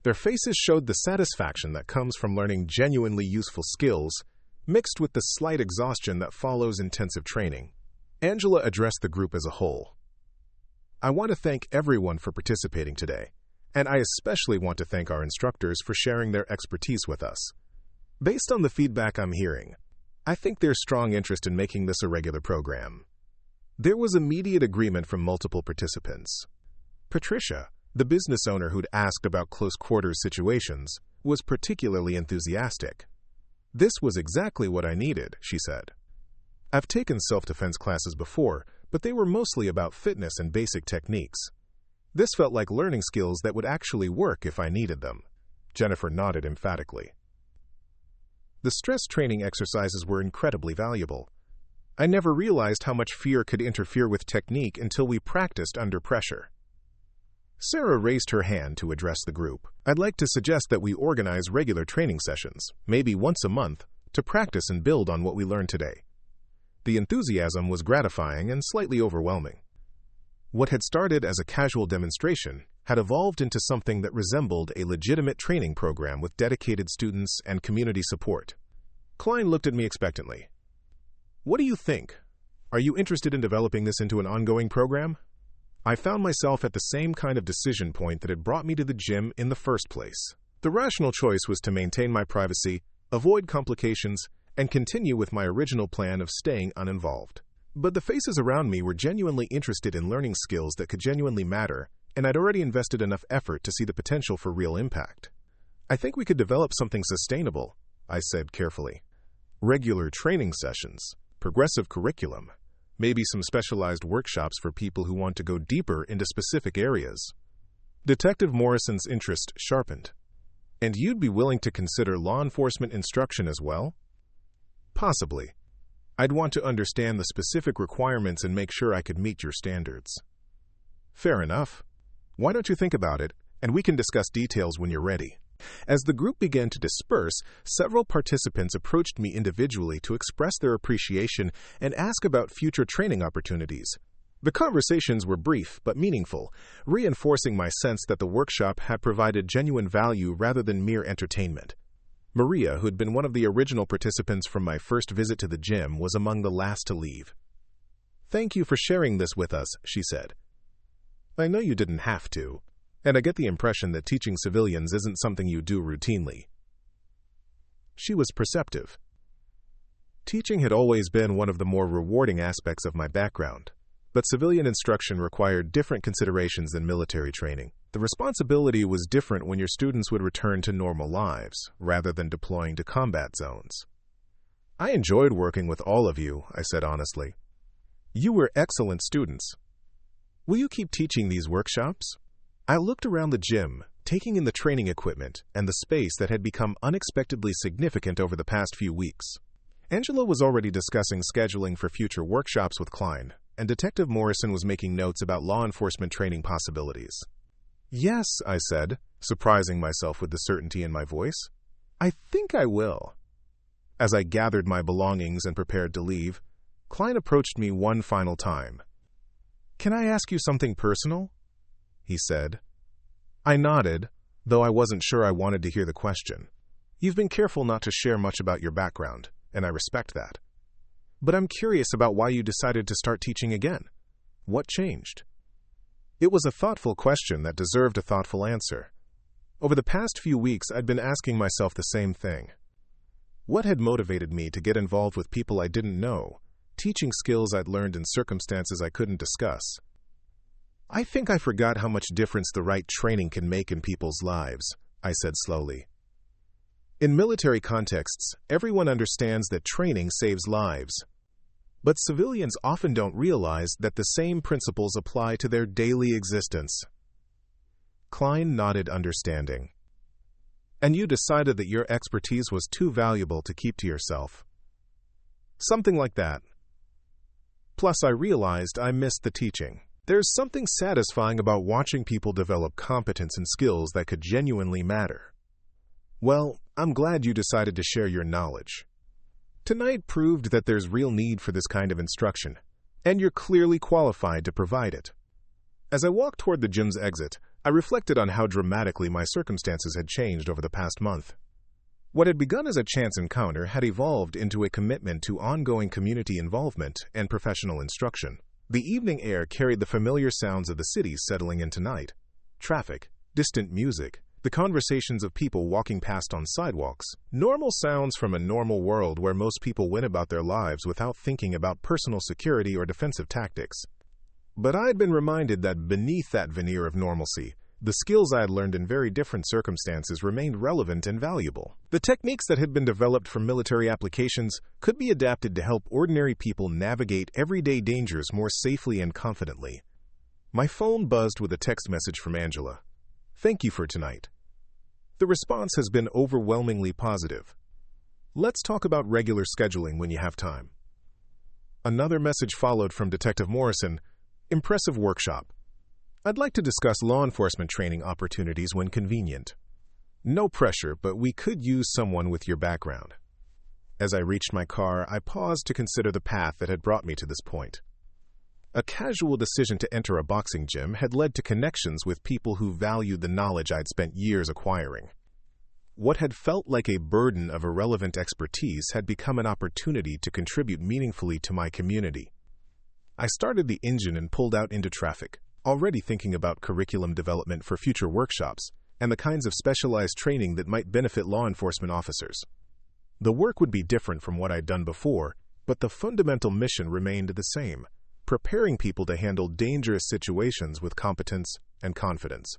Their faces showed the satisfaction that comes from learning genuinely useful skills, mixed with the slight exhaustion that follows intensive training. Angela addressed the group as a whole. I want to thank everyone for participating today, and I especially want to thank our instructors for sharing their expertise with us. Based on the feedback I'm hearing, I think there's strong interest in making this a regular program. There was immediate agreement from multiple participants. Patricia, the business owner who'd asked about close-quarters situations, was particularly enthusiastic. "This was exactly what I needed," she said. "I've taken self-defense classes before, but they were mostly about fitness and basic techniques. This felt like learning skills that would actually work if I needed them." Jennifer nodded emphatically. The stress training exercises were incredibly valuable. I never realized how much fear could interfere with technique until we practiced under pressure. Sarah raised her hand to address the group. "I'd like to suggest that we organize regular training sessions, maybe once a month, to practice and build on what we learned today." The enthusiasm was gratifying and slightly overwhelming. What had started as a casual demonstration had evolved into something that resembled a legitimate training program with dedicated students and community support. Klein looked at me expectantly. "What do you think? Are you interested in developing this into an ongoing program?" I found myself at the same kind of decision point that had brought me to the gym in the first place. The rational choice was to maintain my privacy, avoid complications, and continue with my original plan of staying uninvolved. But the faces around me were genuinely interested in learning skills that could genuinely matter, and I'd already invested enough effort to see the potential for real impact. "I think we could develop something sustainable," I said carefully. "Regular training sessions, progressive curriculum, maybe some specialized workshops for people who want to go deeper into specific areas." Detective Morrison's interest sharpened. "And you'd be willing to consider law enforcement instruction as well?" "Possibly. I'd want to understand the specific requirements and make sure I could meet your standards." "Fair enough. Why don't you think about it, and we can discuss details when you're ready." As the group began to disperse, several participants approached me individually to express their appreciation and ask about future training opportunities. The conversations were brief but meaningful, reinforcing my sense that the workshop had provided genuine value rather than mere entertainment. Maria, who had been one of the original participants from my first visit to the gym, was among the last to leave. "Thank you for sharing this with us," she said. "I know you didn't have to, and I get the impression that teaching civilians isn't something you do routinely." She was perceptive. Teaching had always been one of the more rewarding aspects of my background, but civilian instruction required different considerations than military training. The responsibility was different when your students would return to normal lives, rather than deploying to combat zones. "I enjoyed working with all of you," I said honestly. "You were excellent students. Will you keep teaching these workshops?" I looked around the gym, taking in the training equipment and the space that had become unexpectedly significant over the past few weeks. Angela was already discussing scheduling for future workshops with Klein, and Detective Morrison was making notes about law enforcement training possibilities. "Yes," I said, surprising myself with the certainty in my voice. "I think I will." As I gathered my belongings and prepared to leave, Klein approached me one final time. "Can I ask you something personal?" he said. I nodded, though I wasn't sure I wanted to hear the question. "You've been careful not to share much about your background, and I respect that. But I'm curious about why you decided to start teaching again. What changed?" It was a thoughtful question that deserved a thoughtful answer. Over the past few weeks, I'd been asking myself the same thing. What had motivated me to get involved with people I didn't know, teaching skills I'd learned in circumstances I couldn't discuss? "I think I forgot how much difference the right training can make in people's lives," I said slowly. In military contexts, everyone understands that training saves lives. But civilians often don't realize that the same principles apply to their daily existence. Klein nodded understanding. "And you decided that your expertise was too valuable to keep to yourself." "Something like that. Plus, I realized I missed the teaching. There's something satisfying about watching people develop competence and skills that could genuinely matter." "Well, I'm glad you decided to share your knowledge. Tonight proved that there's real need for this kind of instruction, and you're clearly qualified to provide it." As I walked toward the gym's exit, I reflected on how dramatically my circumstances had changed over the past month. What had begun as a chance encounter had evolved into a commitment to ongoing community involvement and professional instruction. The evening air carried the familiar sounds of the city settling into night. Traffic, distant music, the conversations of people walking past on sidewalks. Normal sounds from a normal world where most people went about their lives without thinking about personal security or defensive tactics. But I had been reminded that beneath that veneer of normalcy, the skills I had learned in very different circumstances remained relevant and valuable. The techniques that had been developed for military applications could be adapted to help ordinary people navigate everyday dangers more safely and confidently. My phone buzzed with a text message from Angela. "Thank you for tonight." The response has been overwhelmingly positive. "Let's talk about regular scheduling when you have time." Another message followed from Detective Morrison. "Impressive workshop. I'd like to discuss law enforcement training opportunities when convenient. No pressure, but we could use someone with your background." As I reached my car, I paused to consider the path that had brought me to this point. A casual decision to enter a boxing gym had led to connections with people who valued the knowledge I'd spent years acquiring. What had felt like a burden of irrelevant expertise had become an opportunity to contribute meaningfully to my community. I started the engine and pulled out into traffic, already thinking about curriculum development for future workshops and the kinds of specialized training that might benefit law enforcement officers. The work would be different from what I'd done before, but the fundamental mission remained the same: preparing people to handle dangerous situations with competence and confidence.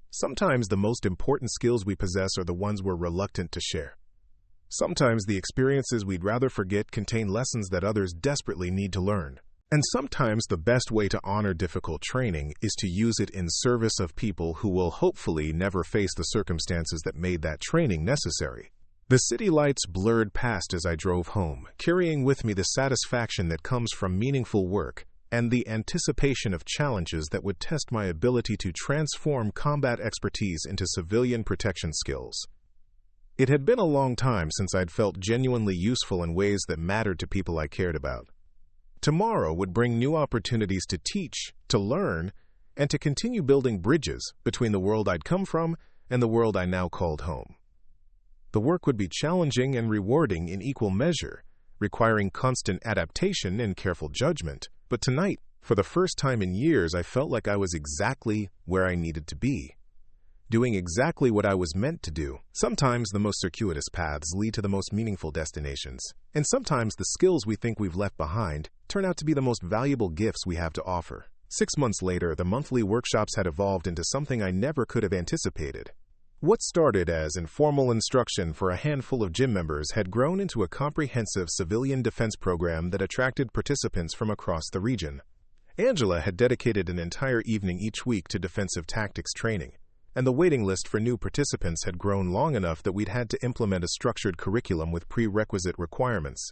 Sometimes the most important skills we possess are the ones we're reluctant to share. Sometimes the experiences we'd rather forget contain lessons that others desperately need to learn. And sometimes the best way to honor difficult training is to use it in service of people who will hopefully never face the circumstances that made that training necessary. The city lights blurred past as I drove home, carrying with me the satisfaction that comes from meaningful work and the anticipation of challenges that would test my ability to transform combat expertise into civilian protection skills. It had been a long time since I'd felt genuinely useful in ways that mattered to people I cared about. Tomorrow would bring new opportunities to teach, to learn, and to continue building bridges between the world I'd come from and the world I now called home. The work would be challenging and rewarding in equal measure, requiring constant adaptation and careful judgment. But tonight, for the first time in years, I felt like I was exactly where I needed to be, doing exactly what I was meant to do. Sometimes the most circuitous paths lead to the most meaningful destinations, and sometimes the skills we think we've left behind turn out to be the most valuable gifts we have to offer. 6 months later, the monthly workshops had evolved into something I never could have anticipated. What started as informal instruction for a handful of gym members had grown into a comprehensive civilian defense program that attracted participants from across the region. Angela had dedicated an entire evening each week to defensive tactics training, and the waiting list for new participants had grown long enough that we'd had to implement a structured curriculum with prerequisite requirements.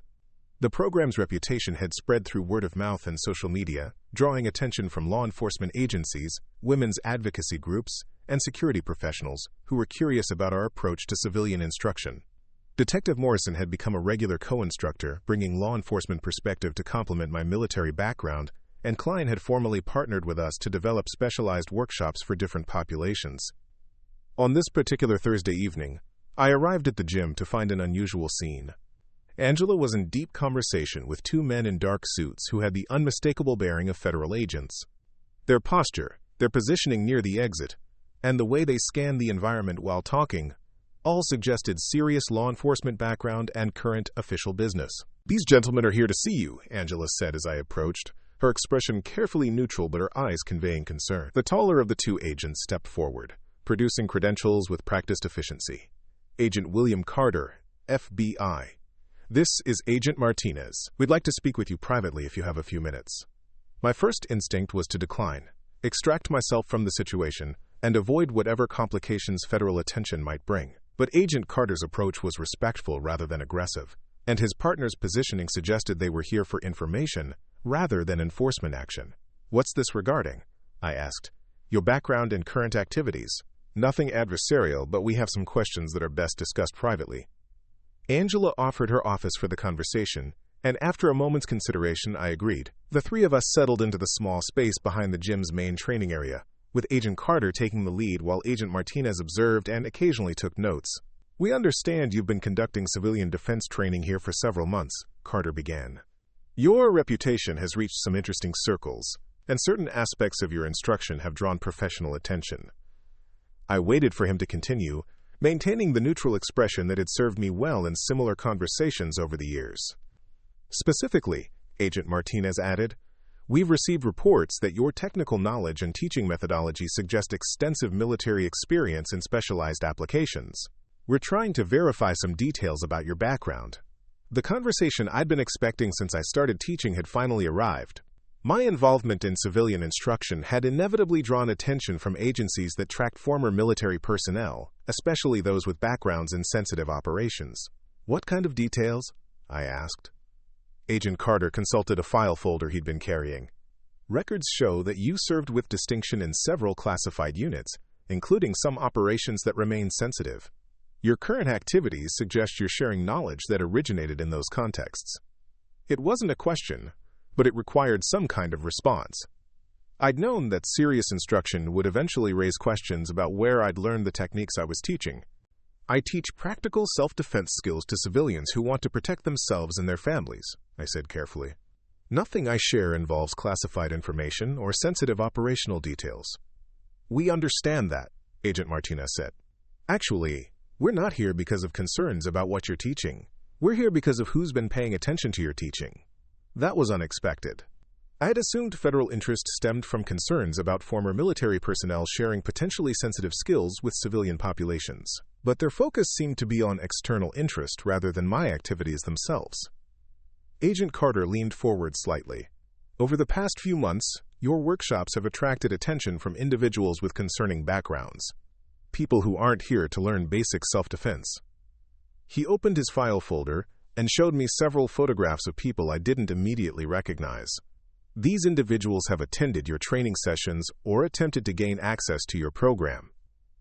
The program's reputation had spread through word of mouth and social media, drawing attention from law enforcement agencies, women's advocacy groups, and security professionals who were curious about our approach to civilian instruction. Detective Morrison had become a regular co-instructor, bringing law enforcement perspective to complement my military background, and Klein had formally partnered with us to develop specialized workshops for different populations. On this particular Thursday evening, I arrived at the gym to find an unusual scene. Angela was in deep conversation with two men in dark suits who had the unmistakable bearing of federal agents. Their posture, their positioning near the exit, and the way they scanned the environment while talking, all suggested serious law enforcement background and current official business. "These gentlemen are here to see you," Angela said as I approached, her expression carefully neutral but her eyes conveying concern. The taller of the two agents stepped forward, producing credentials with practiced efficiency. "Agent William Carter, FBI. This is Agent Martinez. We'd like to speak with you privately if you have a few minutes." My first instinct was to decline, extract myself from the situation, and avoid whatever complications federal attention might bring. But Agent Carter's approach was respectful rather than aggressive, and his partner's positioning suggested they were here for information rather than enforcement action. "What's this regarding?" I asked. "Your background and current activities." "Nothing adversarial, but we have some questions that are best discussed privately." Angela offered her office for the conversation, and after a moment's consideration, I agreed. The three of us settled into the small space behind the gym's main training area, with Agent Carter taking the lead while Agent Martinez observed and occasionally took notes. "We understand you've been conducting civilian defense training here for several months," Carter began. "Your reputation has reached some interesting circles, and certain aspects of your instruction have drawn professional attention." I waited for him to continue, maintaining the neutral expression that had served me well in similar conversations over the years. "Specifically," Agent Martinez added, "we've received reports that your technical knowledge and teaching methodology suggest extensive military experience in specialized applications. We're trying to verify some details about your background." The conversation I'd been expecting since I started teaching had finally arrived. My involvement in civilian instruction had inevitably drawn attention from agencies that tracked former military personnel, especially those with backgrounds in sensitive operations. "What kind of details?" I asked. Agent Carter consulted a file folder he'd been carrying. "Records show that you served with distinction in several classified units, including some operations that remain sensitive. Your current activities suggest you're sharing knowledge that originated in those contexts." It wasn't a question, but it required some kind of response. I'd known that serious instruction would eventually raise questions about where I'd learned the techniques I was teaching. "I teach practical self-defense skills to civilians who want to protect themselves and their families," I said carefully. "Nothing I share involves classified information or sensitive operational details." "We understand that," Agent Martinez said. "Actually, we're not here because of concerns about what you're teaching. We're here because of who's been paying attention to your teaching." That was unexpected. I had assumed federal interest stemmed from concerns about former military personnel sharing potentially sensitive skills with civilian populations, but their focus seemed to be on external interest rather than my activities themselves. Agent Carter leaned forward slightly. "Over the past few months, your workshops have attracted attention from individuals with concerning backgrounds. People who aren't here to learn basic self-defense." He opened his file folder and showed me several photographs of people I didn't immediately recognize. "These individuals have attended your training sessions or attempted to gain access to your program.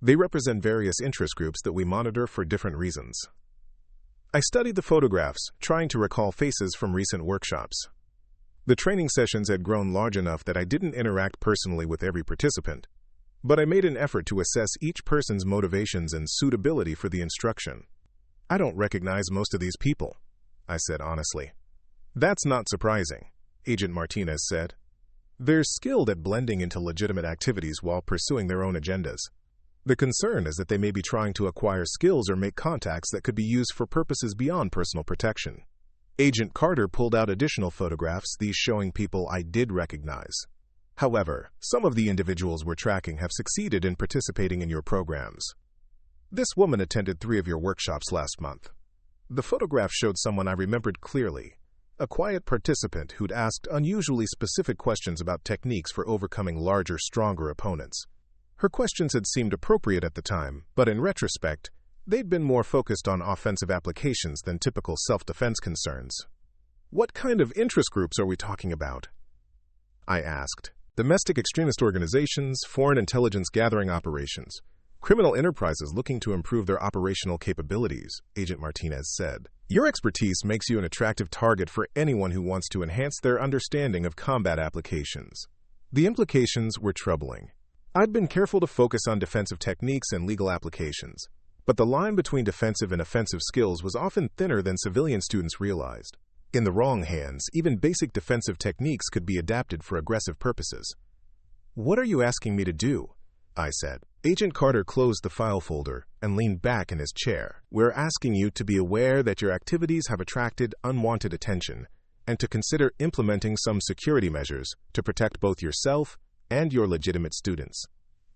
They represent various interest groups that we monitor for different reasons." I studied the photographs, trying to recall faces from recent workshops. The training sessions had grown large enough that I didn't interact personally with every participant, but I made an effort to assess each person's motivations and suitability for the instruction. "I don't recognize most of these people," I said honestly. "That's not surprising," Agent Martinez said. "They're skilled at blending into legitimate activities while pursuing their own agendas. The concern is that they may be trying to acquire skills or make contacts that could be used for purposes beyond personal protection." Agent Carter pulled out additional photographs, these showing people I did recognize. "However, some of the individuals we're tracking have succeeded in participating in your programs. This woman attended 3 of your workshops last month." The photograph showed someone I remembered clearly, a quiet participant who'd asked unusually specific questions about techniques for overcoming larger, stronger opponents. Her questions had seemed appropriate at the time, but in retrospect, they'd been more focused on offensive applications than typical self-defense concerns. "What kind of interest groups are we talking about?" I asked. "Domestic extremist organizations, foreign intelligence gathering operations, criminal enterprises looking to improve their operational capabilities," Agent Martinez said. "Your expertise makes you an attractive target for anyone who wants to enhance their understanding of combat applications." The implications were troubling. I'd been careful to focus on defensive techniques and legal applications, but the line between defensive and offensive skills was often thinner than civilian students realized. In the wrong hands, even basic defensive techniques could be adapted for aggressive purposes. "What are you asking me to do?" I said. Agent Carter closed the file folder and leaned back in his chair. "We're asking you to be aware that your activities have attracted unwanted attention and to consider implementing some security measures to protect both yourself and your legitimate students."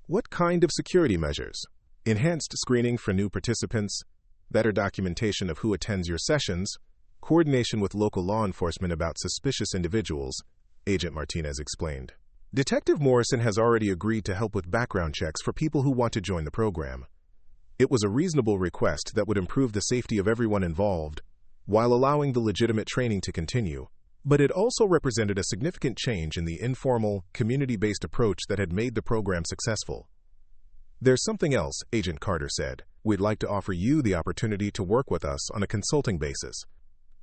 "What kind of security measures?" "Enhanced screening for new participants, better documentation of who attends your sessions, coordination with local law enforcement about suspicious individuals," Agent Martinez explained. "Detective Morrison has already agreed to help with background checks for people who want to join the program." It was a reasonable request that would improve the safety of everyone involved, while allowing the legitimate training to continue. But it also represented a significant change in the informal, community-based approach that had made the program successful. "There's something else," Agent Carter said. "We'd like to offer you the opportunity to work with us on a consulting basis.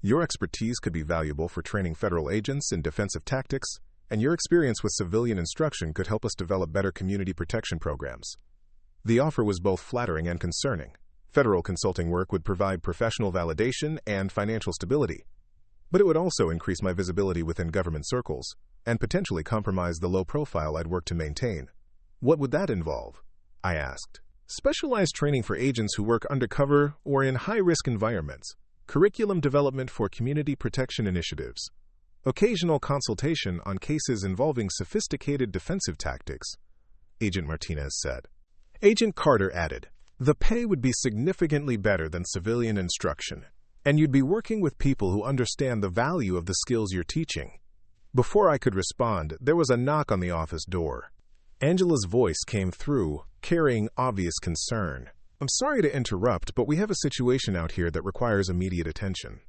Your expertise could be valuable for training federal agents in defensive tactics and your experience with civilian instruction could help us develop better community protection programs." The offer was both flattering and concerning. Federal consulting work would provide professional validation and financial stability, but it would also increase my visibility within government circles and potentially compromise the low profile I'd work to maintain. "What would that involve?" I asked. "Specialized training for agents who work undercover or in high-risk environments, curriculum development for community protection initiatives, occasional consultation on cases involving sophisticated defensive tactics," Agent Martinez said. Agent Carter added, "The pay would be significantly better than civilian instruction, and you'd be working with people who understand the value of the skills you're teaching." Before I could respond, there was a knock on the office door. Angela's voice came through, carrying obvious concern. "I'm sorry to interrupt, but we have a situation out here that requires immediate attention."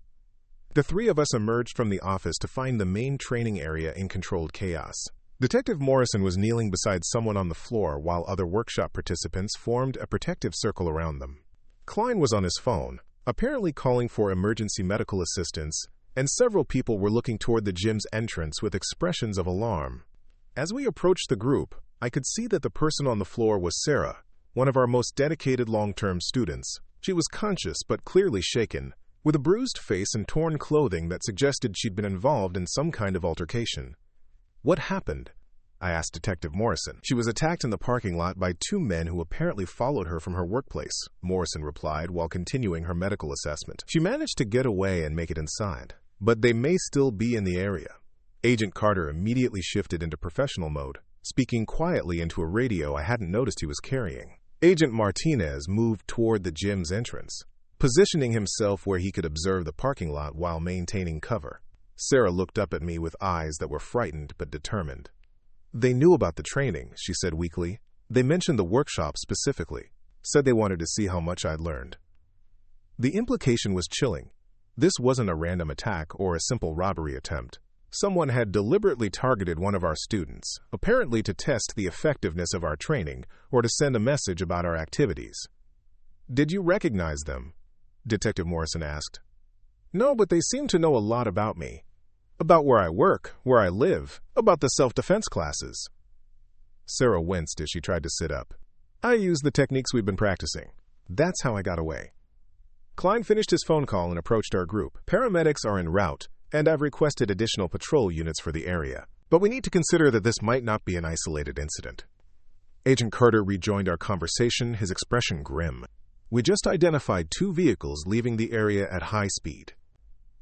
The three of us emerged from the office to find the main training area in controlled chaos. Detective Morrison was kneeling beside someone on the floor while other workshop participants formed a protective circle around them. Klein was on his phone, apparently calling for emergency medical assistance, and several people were looking toward the gym's entrance with expressions of alarm. As we approached the group, I could see that the person on the floor was Sarah, one of our most dedicated long-term students. She was conscious but clearly shaken, with a bruised face and torn clothing that suggested she'd been involved in some kind of altercation. "What happened?" I asked Detective Morrison. "She was attacked in the parking lot by two men who apparently followed her from her workplace," Morrison replied while continuing her medical assessment. "She managed to get away and make it inside, but they may still be in the area." Agent Carter immediately shifted into professional mode, speaking quietly into a radio I hadn't noticed he was carrying. Agent Martinez moved toward the gym's entrance, positioning himself where he could observe the parking lot while maintaining cover. Sarah looked up at me with eyes that were frightened but determined. "They knew about the training," she said weakly. "They mentioned the workshop specifically, said they wanted to see how much I'd learned." The implication was chilling. This wasn't a random attack or a simple robbery attempt. Someone had deliberately targeted one of our students, apparently to test the effectiveness of our training or to send a message about our activities. "Did you recognize them?" Detective Morrison asked. "No, but they seem to know a lot about me. About where I work, where I live, about the self-defense classes." Sarah winced as she tried to sit up. "I use the techniques we've been practicing. That's how I got away." Klein finished his phone call and approached our group. "Paramedics are en route, and I've requested additional patrol units for the area. But we need to consider that this might not be an isolated incident." Agent Carter rejoined our conversation, his expression grim. "We just identified two vehicles leaving the area at high speed.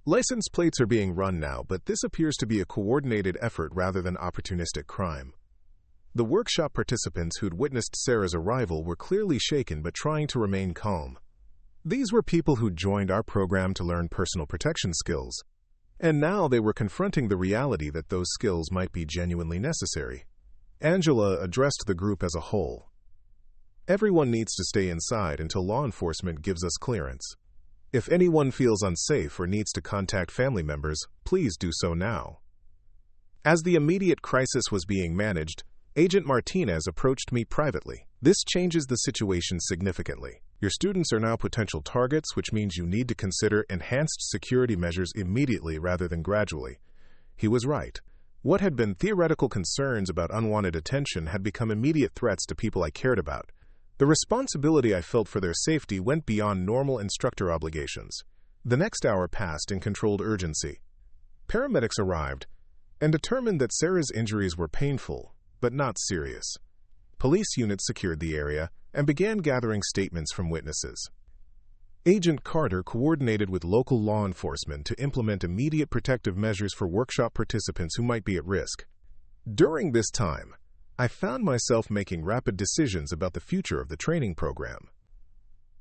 License plates are being run now, but this appears to be a coordinated effort rather than opportunistic crime." The workshop participants who'd witnessed Sarah's arrival were clearly shaken but trying to remain calm. These were people who'd joined our program to learn personal protection skills, and now they were confronting the reality that those skills might be genuinely necessary. Angela addressed the group as a whole. "Everyone needs to stay inside until law enforcement gives us clearance. If anyone feels unsafe or needs to contact family members, please do so now." As the immediate crisis was being managed, Agent Martinez approached me privately. "This changes the situation significantly. Your students are now potential targets, which means you need to consider enhanced security measures immediately rather than gradually." He was right. What had been theoretical concerns about unwanted attention had become immediate threats to people I cared about. The responsibility I felt for their safety went beyond normal instructor obligations. The next hour passed in controlled urgency. Paramedics arrived and determined that Sarah's injuries were painful, but not serious. Police units secured the area and began gathering statements from witnesses. Agent Carter coordinated with local law enforcement to implement immediate protective measures for workshop participants who might be at risk. During this time, I found myself making rapid decisions about the future of the training program.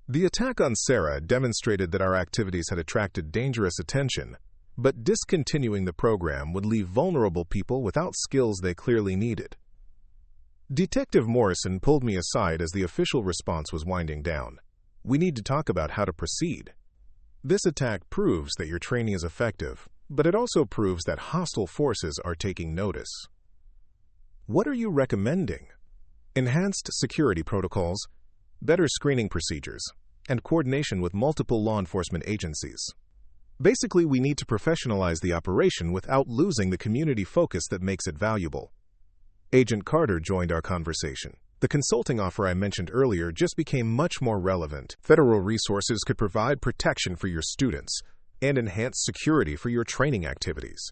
The attack on Sarah demonstrated that our activities had attracted dangerous attention, but discontinuing the program would leave vulnerable people without skills they clearly needed. Detective Morrison pulled me aside as the official response was winding down. "We need to talk about how to proceed. This attack proves that your training is effective, but it also proves that hostile forces are taking notice. What are you recommending?" "Enhanced security protocols, better screening procedures, and coordination with multiple law enforcement agencies." Basically, we need to professionalize the operation without losing the community focus that makes it valuable. Agent Carter joined our conversation. The consulting offer I mentioned earlier just became much more relevant. Federal resources could provide protection for your students and enhance security for your training activities.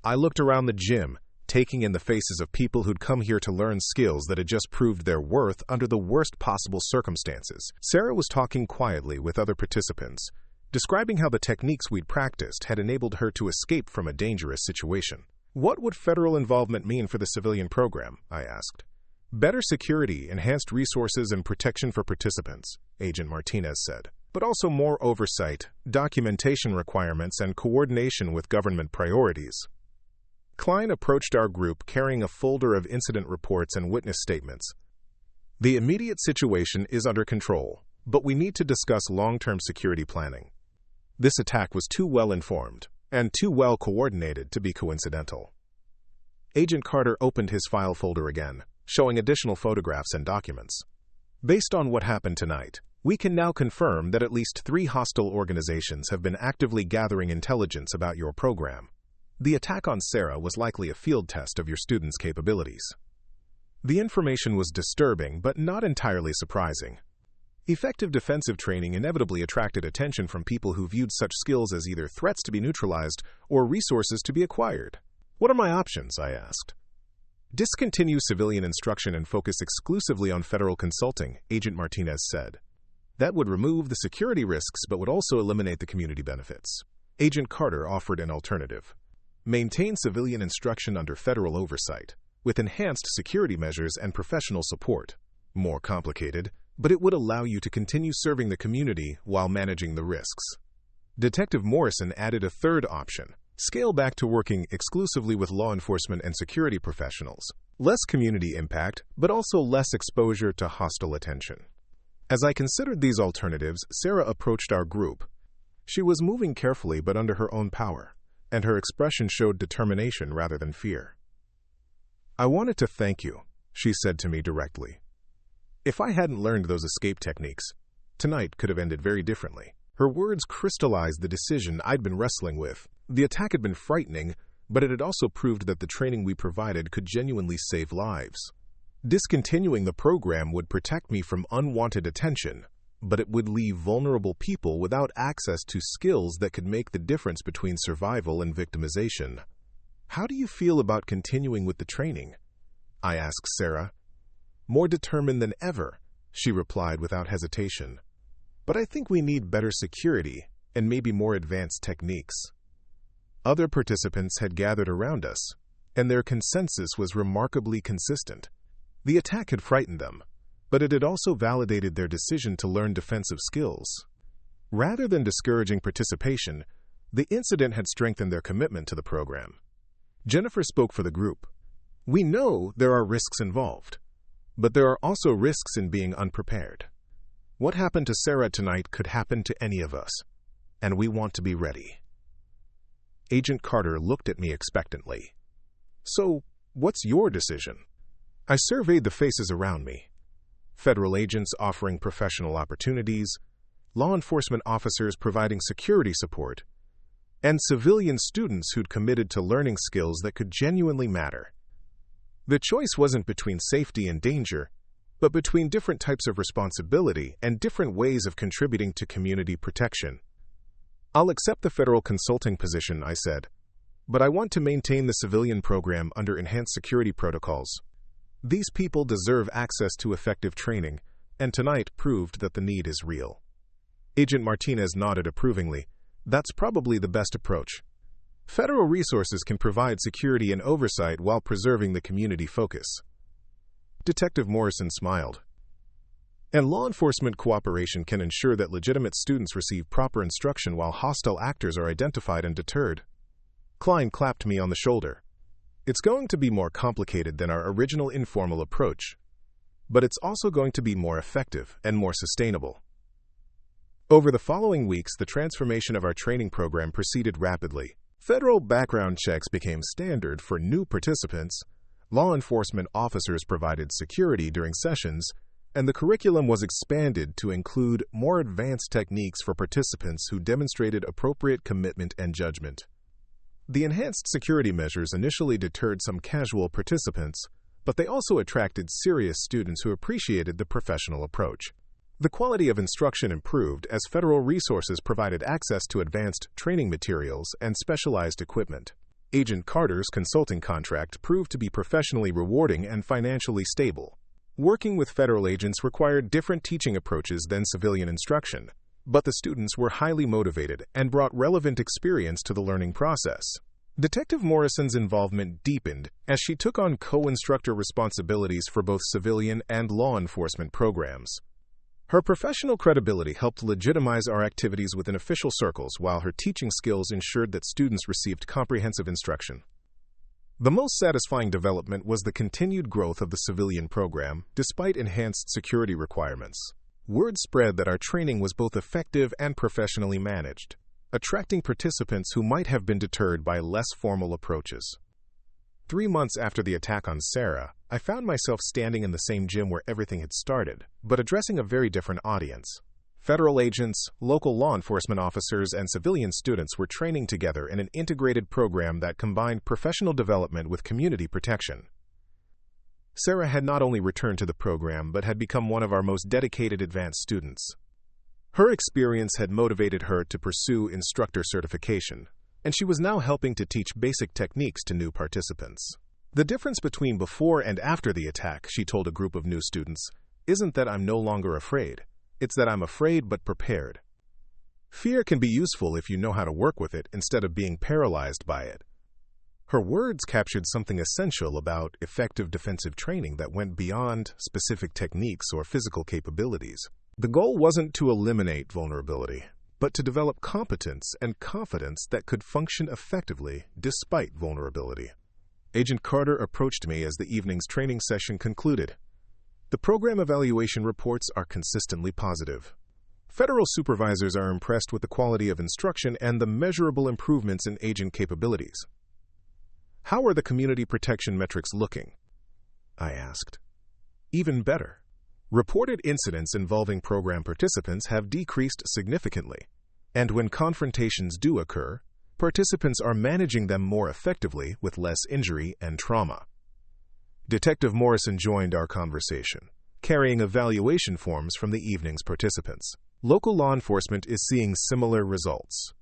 I looked around the gym, taking in the faces of people who'd come here to learn skills that had just proved their worth under the worst possible circumstances. Sarah was talking quietly with other participants, describing how the techniques we'd practiced had enabled her to escape from a dangerous situation. What would federal involvement mean for the civilian program? I asked. Better security, enhanced resources, and protection for participants, Agent Martinez said, but also more oversight, documentation requirements, and coordination with government priorities. Klein approached our group carrying a folder of incident reports and witness statements. The immediate situation is under control, but we need to discuss long-term security planning. This attack was too well informed and too well coordinated to be coincidental. Agent Carter opened his file folder again, showing additional photographs and documents. Based on what happened tonight, we can now confirm that at least 3 hostile organizations have been actively gathering intelligence about your program. The attack on Sarah was likely a field test of your students' capabilities. The information was disturbing, but not entirely surprising. Effective defensive training inevitably attracted attention from people who viewed such skills as either threats to be neutralized or resources to be acquired. What are my options? I asked. Discontinue civilian instruction and focus exclusively on federal consulting, Agent Martinez said. That would remove the security risks but would also eliminate the community benefits. Agent Carter offered an alternative. Maintain civilian instruction under federal oversight, with enhanced security measures and professional support. More complicated, but it would allow you to continue serving the community while managing the risks. Detective Morrison added a third option. Scale back to working exclusively with law enforcement and security professionals. Less community impact, but also less exposure to hostile attention. As I considered these alternatives, Sarah approached our group. She was moving carefully but under her own power, and her expression showed determination rather than fear. I wanted to thank you, she said to me directly. If I hadn't learned those escape techniques, tonight could have ended very differently. Her words crystallized the decision I'd been wrestling with. The attack had been frightening, but it had also proved that the training we provided could genuinely save lives. Discontinuing the program would protect me from unwanted attention, but it would leave vulnerable people without access to skills that could make the difference between survival and victimization. How do you feel about continuing with the training? I asked Sarah. More determined than ever, she replied without hesitation. But I think we need better security and maybe more advanced techniques. Other participants had gathered around us, and their consensus was remarkably consistent. The attack had frightened them, but it had also validated their decision to learn defensive skills. Rather than discouraging participation, the incident had strengthened their commitment to the program. Jennifer spoke for the group. We know there are risks involved, but there are also risks in being unprepared. What happened to Sarah tonight could happen to any of us, and we want to be ready. Agent Carter looked at me expectantly. So, what's your decision? I surveyed the faces around me. Federal agents offering professional opportunities, law enforcement officers providing security support, and civilian students who'd committed to learning skills that could genuinely matter. The choice wasn't between safety and danger, but between different types of responsibility and different ways of contributing to community protection. I'll accept the federal consulting position, I said, but I want to maintain the civilian program under enhanced security protocols. These people deserve access to effective training, and tonight proved that the need is real. Agent Martinez nodded approvingly. That's probably the best approach. Federal resources can provide security and oversight while preserving the community focus. Detective Morrison smiled. And law enforcement cooperation can ensure that legitimate students receive proper instruction while hostile actors are identified and deterred. Klein clapped me on the shoulder. It's going to be more complicated than our original informal approach, but it's also going to be more effective and more sustainable. Over the following weeks, the transformation of our training program proceeded rapidly. Federal background checks became standard for new participants, law enforcement officers provided security during sessions, and the curriculum was expanded to include more advanced techniques for participants who demonstrated appropriate commitment and judgment. The enhanced security measures initially deterred some casual participants, but they also attracted serious students who appreciated the professional approach. The quality of instruction improved as federal resources provided access to advanced training materials and specialized equipment. Agent Carter's consulting contract proved to be professionally rewarding and financially stable. Working with federal agents required different teaching approaches than civilian instruction, but the students were highly motivated and brought relevant experience to the learning process. Detective Morrison's involvement deepened as she took on co-instructor responsibilities for both civilian and law enforcement programs. Her professional credibility helped legitimize our activities within official circles, while her teaching skills ensured that students received comprehensive instruction. The most satisfying development was the continued growth of the civilian program, despite enhanced security requirements. Word spread that our training was both effective and professionally managed, attracting participants who might have been deterred by less formal approaches. 3 months after the attack on Sarah, I found myself standing in the same gym where everything had started, but addressing a very different audience. Federal agents, local law enforcement officers, and civilian students were training together in an integrated program that combined professional development with community protection. Sarah had not only returned to the program, but had become one of our most dedicated advanced students. Her experience had motivated her to pursue instructor certification, and she was now helping to teach basic techniques to new participants. The difference between before and after the attack, she told a group of new students, isn't that I'm no longer afraid. It's that I'm afraid but prepared. Fear can be useful if you know how to work with it instead of being paralyzed by it. Her words captured something essential about effective defensive training that went beyond specific techniques or physical capabilities. The goal wasn't to eliminate vulnerability, but to develop competence and confidence that could function effectively despite vulnerability. Agent Carter approached me as the evening's training session concluded. The program evaluation reports are consistently positive. Federal supervisors are impressed with the quality of instruction and the measurable improvements in agent capabilities. How are the community protection metrics looking? I asked. Even better. Reported incidents involving program participants have decreased significantly, and when confrontations do occur, participants are managing them more effectively with less injury and trauma. Detective Morrison joined our conversation, carrying evaluation forms from the evening's participants. Local law enforcement is seeing similar results.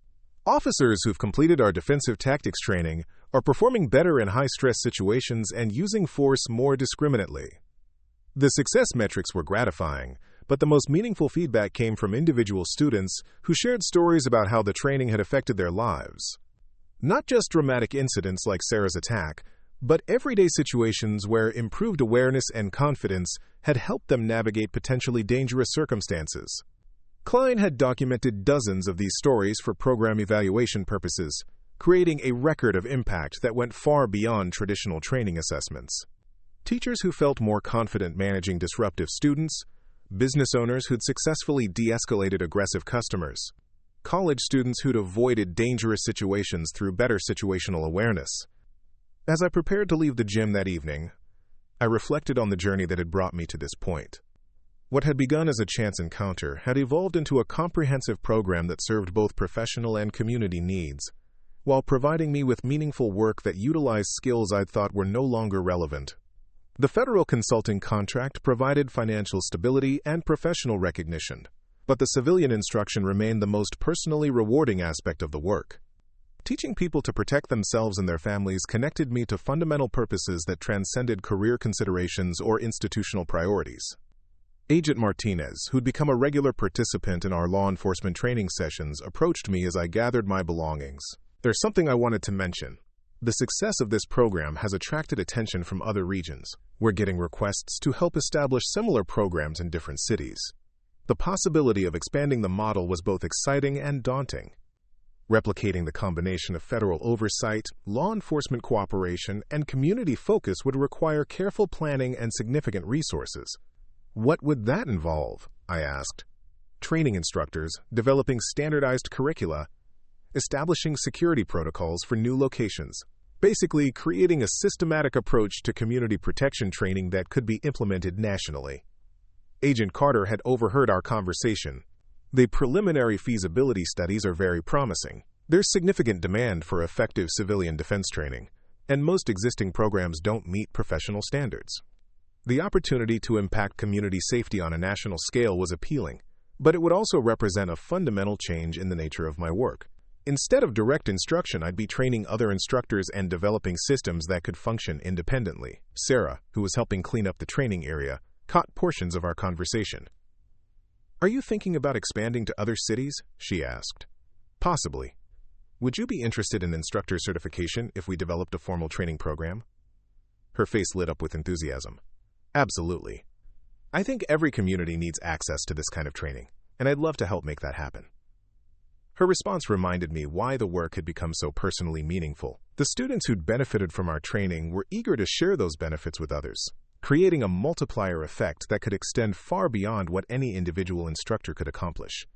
Officers who've completed our defensive tactics training are performing better in high-stress situations and using force more discriminately. The success metrics were gratifying, but the most meaningful feedback came from individual students who shared stories about how the training had affected their lives. Not just dramatic incidents like Sarah's attack, but everyday situations where improved awareness and confidence had helped them navigate potentially dangerous circumstances. Klein had documented dozens of these stories for program evaluation purposes, creating a record of impact that went far beyond traditional training assessments. Teachers who felt more confident managing disruptive students, business owners who'd successfully de-escalated aggressive customers, college students who'd avoided dangerous situations through better situational awareness. As I prepared to leave the gym that evening, I reflected on the journey that had brought me to this point. What had begun as a chance encounter had evolved into a comprehensive program that served both professional and community needs, while providing me with meaningful work that utilized skills I'd thought were no longer relevant. The federal consulting contract provided financial stability and professional recognition, but the civilian instruction remained the most personally rewarding aspect of the work. Teaching people to protect themselves and their families connected me to fundamental purposes that transcended career considerations or institutional priorities. Agent Martinez, who'd become a regular participant in our law enforcement training sessions, approached me as I gathered my belongings. There's something I wanted to mention. The success of this program has attracted attention from other regions. We're getting requests to help establish similar programs in different cities. The possibility of expanding the model was both exciting and daunting. Replicating the combination of federal oversight, law enforcement cooperation, and community focus would require careful planning and significant resources. What would that involve? I asked. Training instructors, developing standardized curricula, establishing security protocols for new locations. Basically, creating a systematic approach to community protection training that could be implemented nationally. Agent Carter had overheard our conversation. The preliminary feasibility studies are very promising. There's significant demand for effective civilian defense training, and most existing programs don't meet professional standards. The opportunity to impact community safety on a national scale was appealing, but it would also represent a fundamental change in the nature of my work. Instead of direct instruction, I'd be training other instructors and developing systems that could function independently. Sarah, who was helping clean up the training area, caught portions of our conversation. "Are you thinking about expanding to other cities?" she asked. "Possibly. Would you be interested in instructor certification if we developed a formal training program?" Her face lit up with enthusiasm. "Absolutely. I think every community needs access to this kind of training, and I'd love to help make that happen." Her response reminded me why the work had become so personally meaningful. The students who'd benefited from our training were eager to share those benefits with others, creating a multiplier effect that could extend far beyond what any individual instructor could accomplish.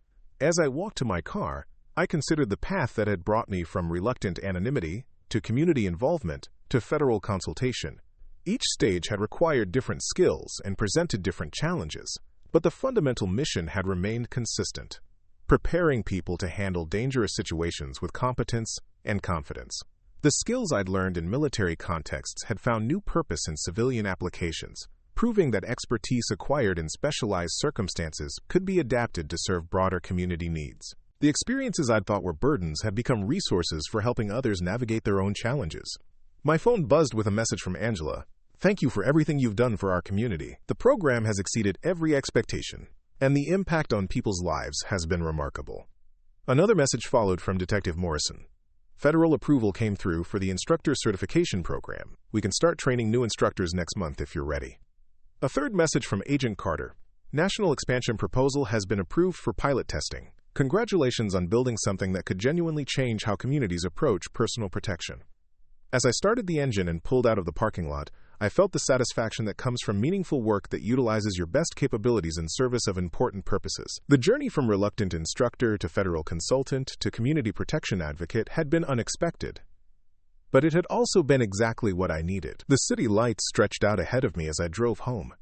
As I walked to my car, I considered the path that had brought me from reluctant anonymity to community involvement to federal consultation. Each stage had required different skills and presented different challenges, but the fundamental mission had remained consistent: preparing people to handle dangerous situations with competence and confidence. The skills I'd learned in military contexts had found new purpose in civilian applications, proving that expertise acquired in specialized circumstances could be adapted to serve broader community needs. The experiences I'd thought were burdens had become resources for helping others navigate their own challenges. My phone buzzed with a message from Angela. "Thank you for everything you've done for our community. The program has exceeded every expectation, and the impact on people's lives has been remarkable." Another message followed from Detective Morrison. "Federal approval came through for the instructor certification program. We can start training new instructors next month if you're ready." A third message from Agent Carter. "National expansion proposal has been approved for pilot testing. Congratulations on building something that could genuinely change how communities approach personal protection." As I started the engine and pulled out of the parking lot, I felt the satisfaction that comes from meaningful work that utilizes your best capabilities in service of important purposes. The journey from reluctant instructor to federal consultant to community protection advocate had been unexpected, but it had also been exactly what I needed. The city lights stretched out ahead of me as I drove home,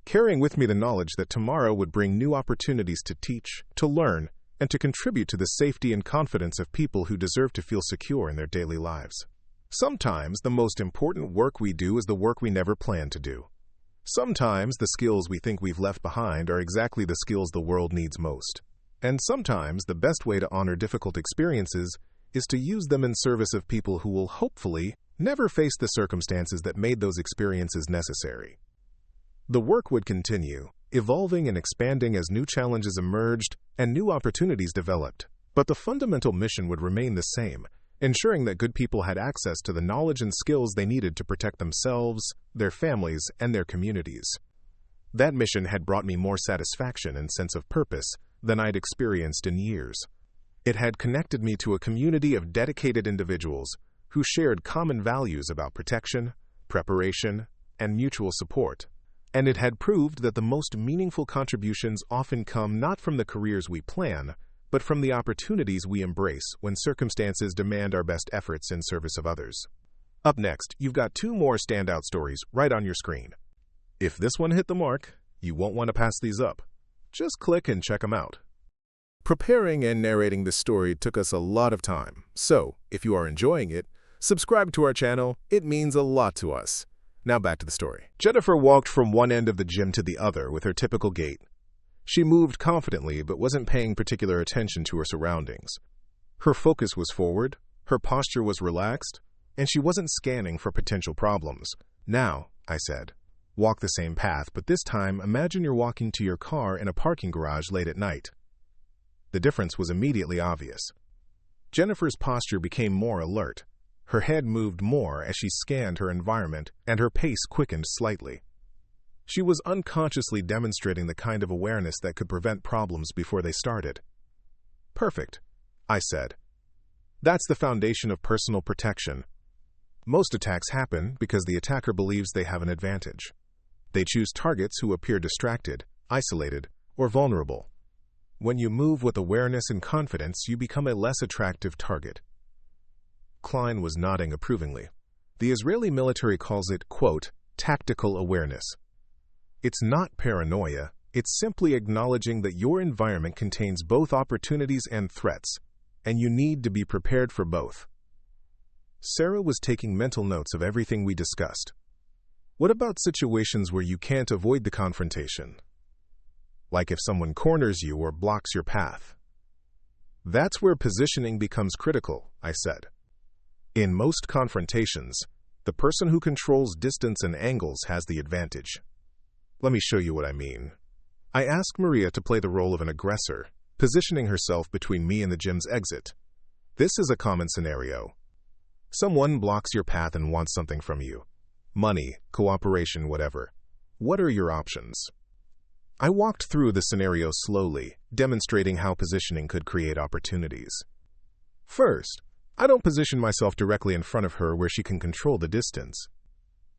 carrying with me the knowledge that tomorrow would bring new opportunities to teach, to learn, and to contribute to the safety and confidence of people who deserve to feel secure in their daily lives. Sometimes the most important work we do is the work we never planned to do. Sometimes the skills we think we've left behind are exactly the skills the world needs most. And sometimes the best way to honor difficult experiences is to use them in service of people who will hopefully never face the circumstances that made those experiences necessary. The work would continue, evolving and expanding as new challenges emerged and new opportunities developed. But the fundamental mission would remain the same: ensuring that good people had access to the knowledge and skills they needed to protect themselves, their families, and their communities. That mission had brought me more satisfaction and sense of purpose than I'd experienced in years. It had connected me to a community of dedicated individuals who shared common values about protection, preparation, and mutual support. And it had proved that the most meaningful contributions often come not from the careers we plan, but from the opportunities we embrace when circumstances demand our best efforts in service of others. Up next, you've got 2 more standout stories right on your screen. If this one hit the mark, you won't want to pass these up. Just click and check them out. Preparing and narrating this story took us a lot of time, so if you are enjoying it, subscribe to our channel. It means a lot to us. Now back to the story. Jennifer walked from one end of the gym to the other with her typical gait. She moved confidently but wasn't paying particular attention to her surroundings. Her focus was forward, her posture was relaxed, and she wasn't scanning for potential problems. "Now," I said, "walk the same path, but this time imagine you're walking to your car in a parking garage late at night." The difference was immediately obvious. Jennifer's posture became more alert. Her head moved more as she scanned her environment, and her pace quickened slightly. She was unconsciously demonstrating the kind of awareness that could prevent problems before they started. "Perfect," I said. "That's the foundation of personal protection. Most attacks happen because the attacker believes they have an advantage. They choose targets who appear distracted, isolated, or vulnerable. When you move with awareness and confidence, you become a less attractive target." Klein was nodding approvingly. The Israeli military calls it, quote, "tactical awareness." It's not paranoia, It's simply acknowledging that your environment contains both opportunities and threats, and you need to be prepared for both. Sarah was taking mental notes of everything we discussed. What about situations where you can't avoid the confrontation? Like if someone corners you or blocks your path. That's where positioning becomes critical, I said. In most confrontations, the person who controls distance and angles has the advantage. Let me show you what I mean. I asked Maria to play the role of an aggressor, positioning herself between me and the gym's exit. This is a common scenario. Someone blocks your path and wants something from you. Money, cooperation, whatever. What are your options? I walked through the scenario slowly, demonstrating how positioning could create opportunities. First, I don't position myself directly in front of her where she can control the distance.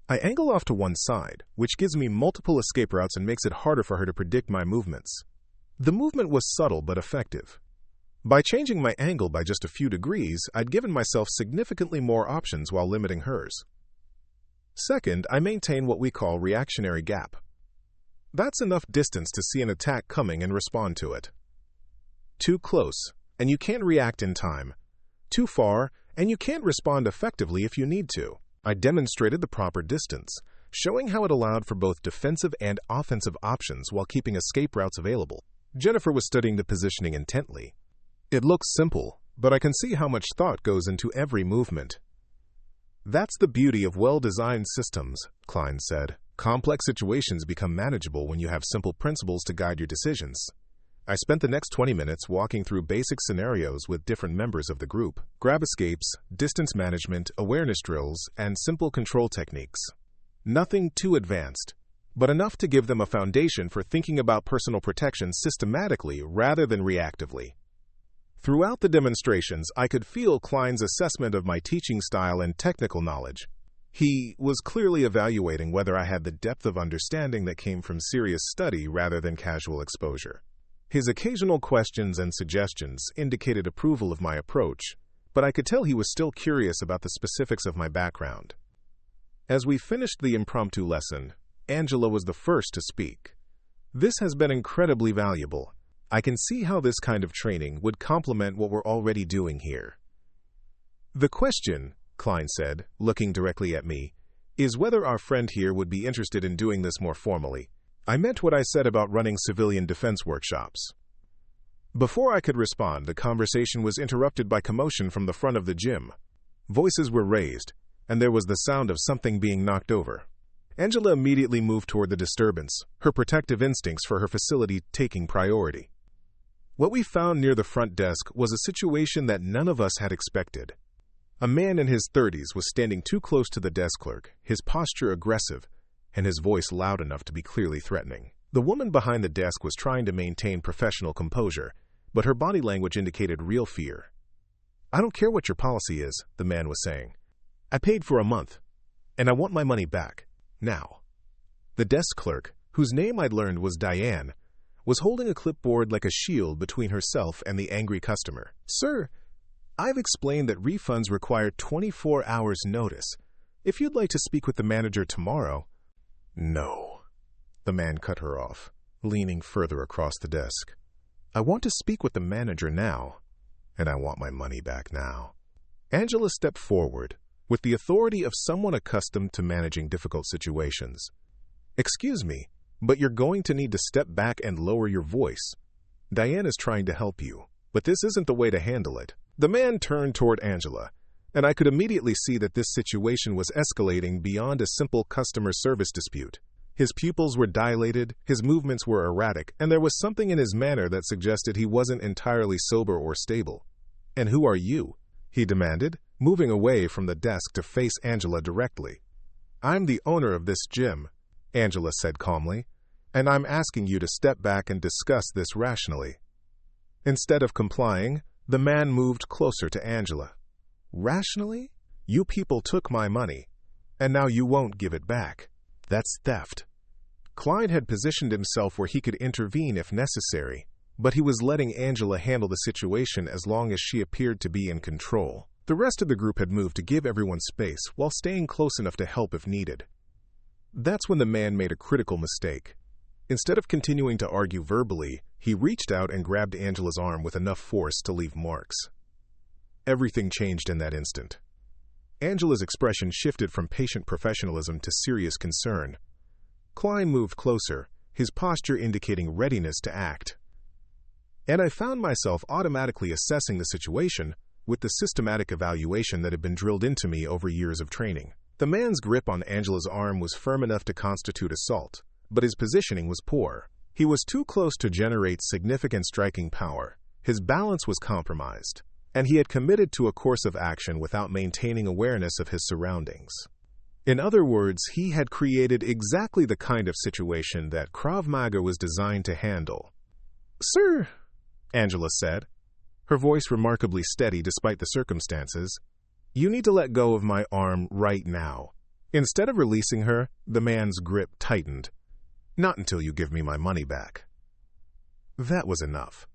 I angle off to one side, which gives me multiple escape routes and makes it harder for her to predict my movements. The movement was subtle but effective. By changing my angle by just a few degrees, I'd given myself significantly more options while limiting hers. Second, I maintain what we call reactionary gap. That's enough distance to see an attack coming and respond to it. Too close, and you can't react in time. Too far, and you can't respond effectively if you need to. I demonstrated the proper distance, showing how it allowed for both defensive and offensive options while keeping escape routes available. Jennifer was studying the positioning intently. It looks simple, but I can see how much thought goes into every movement. That's the beauty of well-designed systems, Klein said. Complex situations become manageable when you have simple principles to guide your decisions. I spent the next 20 minutes walking through basic scenarios with different members of the group, grab escapes, distance management, awareness drills, and simple control techniques. Nothing too advanced, but enough to give them a foundation for thinking about personal protection systematically rather than reactively. Throughout the demonstrations, I could feel Klein's assessment of my teaching style and technical knowledge. He was clearly evaluating whether I had the depth of understanding that came from serious study rather than casual exposure. His occasional questions and suggestions indicated approval of my approach, but I could tell he was still curious about the specifics of my background. As we finished the impromptu lesson, Angela was the first to speak. This has been incredibly valuable. I can see how this kind of training would complement what we're already doing here. The question, Klein said, looking directly at me, is whether our friend here would be interested in doing this more formally. I meant what I said about running civilian defense workshops. Before I could respond, the conversation was interrupted by commotion from the front of the gym. Voices were raised, and there was the sound of something being knocked over. Angela immediately moved toward the disturbance, her protective instincts for her facility taking priority. What we found near the front desk was a situation that none of us had expected. A man in his 30s was standing too close to the desk clerk, his posture aggressive, and his voice loud enough to be clearly threatening. The woman behind the desk was trying to maintain professional composure, but her body language indicated real fear. "I don't care what your policy is," the man was saying. "I paid for a month, and I want my money back, now." The desk clerk, whose name I'd learned was Diane, was holding a clipboard like a shield between herself and the angry customer. "Sir, I've explained that refunds require 24 hours notice. If you'd like to speak with the manager tomorrow—" "No," the man cut her off, leaning further across the desk. "I want to speak with the manager now, and I want my money back now." Angela stepped forward, with the authority of someone accustomed to managing difficult situations. "Excuse me, but you're going to need to step back and lower your voice. Diane is trying to help you, but this isn't the way to handle it." The man turned toward Angela, and I could immediately see that this situation was escalating beyond a simple customer service dispute. His pupils were dilated, his movements were erratic, and there was something in his manner that suggested he wasn't entirely sober or stable. "And who are you?" he demanded, moving away from the desk to face Angela directly. "I'm the owner of this gym," Angela said calmly, "and I'm asking you to step back and discuss this rationally." Instead of complying, the man moved closer to Angela. "Rationally? You people took my money, and now you won't give it back. That's theft." Klein had positioned himself where he could intervene if necessary, but he was letting Angela handle the situation as long as she appeared to be in control. The rest of the group had moved to give everyone space while staying close enough to help if needed. That's when the man made a critical mistake. Instead of continuing to argue verbally, he reached out and grabbed Angela's arm with enough force to leave marks. Everything changed in that instant. Angela's expression shifted from patient professionalism to serious concern. Klein moved closer, his posture indicating readiness to act. And I found myself automatically assessing the situation with the systematic evaluation that had been drilled into me over years of training. The man's grip on Angela's arm was firm enough to constitute assault, but his positioning was poor. He was too close to generate significant striking power. His balance was compromised, and he had committed to a course of action without maintaining awareness of his surroundings. In other words, he had created exactly the kind of situation that Krav Maga was designed to handle. "Sir," Angela said, her voice remarkably steady despite the circumstances, "you need to let go of my arm right now." Instead of releasing her, the man's grip tightened. "Not until you give me my money back." That was enough.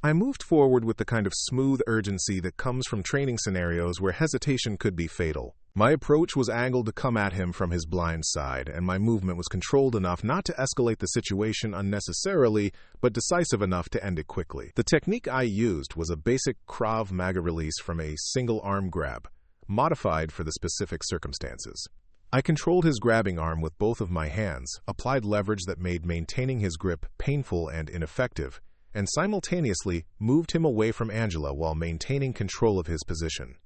I moved forward with the kind of smooth urgency that comes from training scenarios where hesitation could be fatal. My approach was angled to come at him from his blind side, and my movement was controlled enough not to escalate the situation unnecessarily, but decisive enough to end it quickly. The technique I used was a basic Krav Maga release from a single arm grab, modified for the specific circumstances. I controlled his grabbing arm with both of my hands, applied leverage that made maintaining his grip painful and ineffective, and simultaneously moved him away from Angela while maintaining control of his position.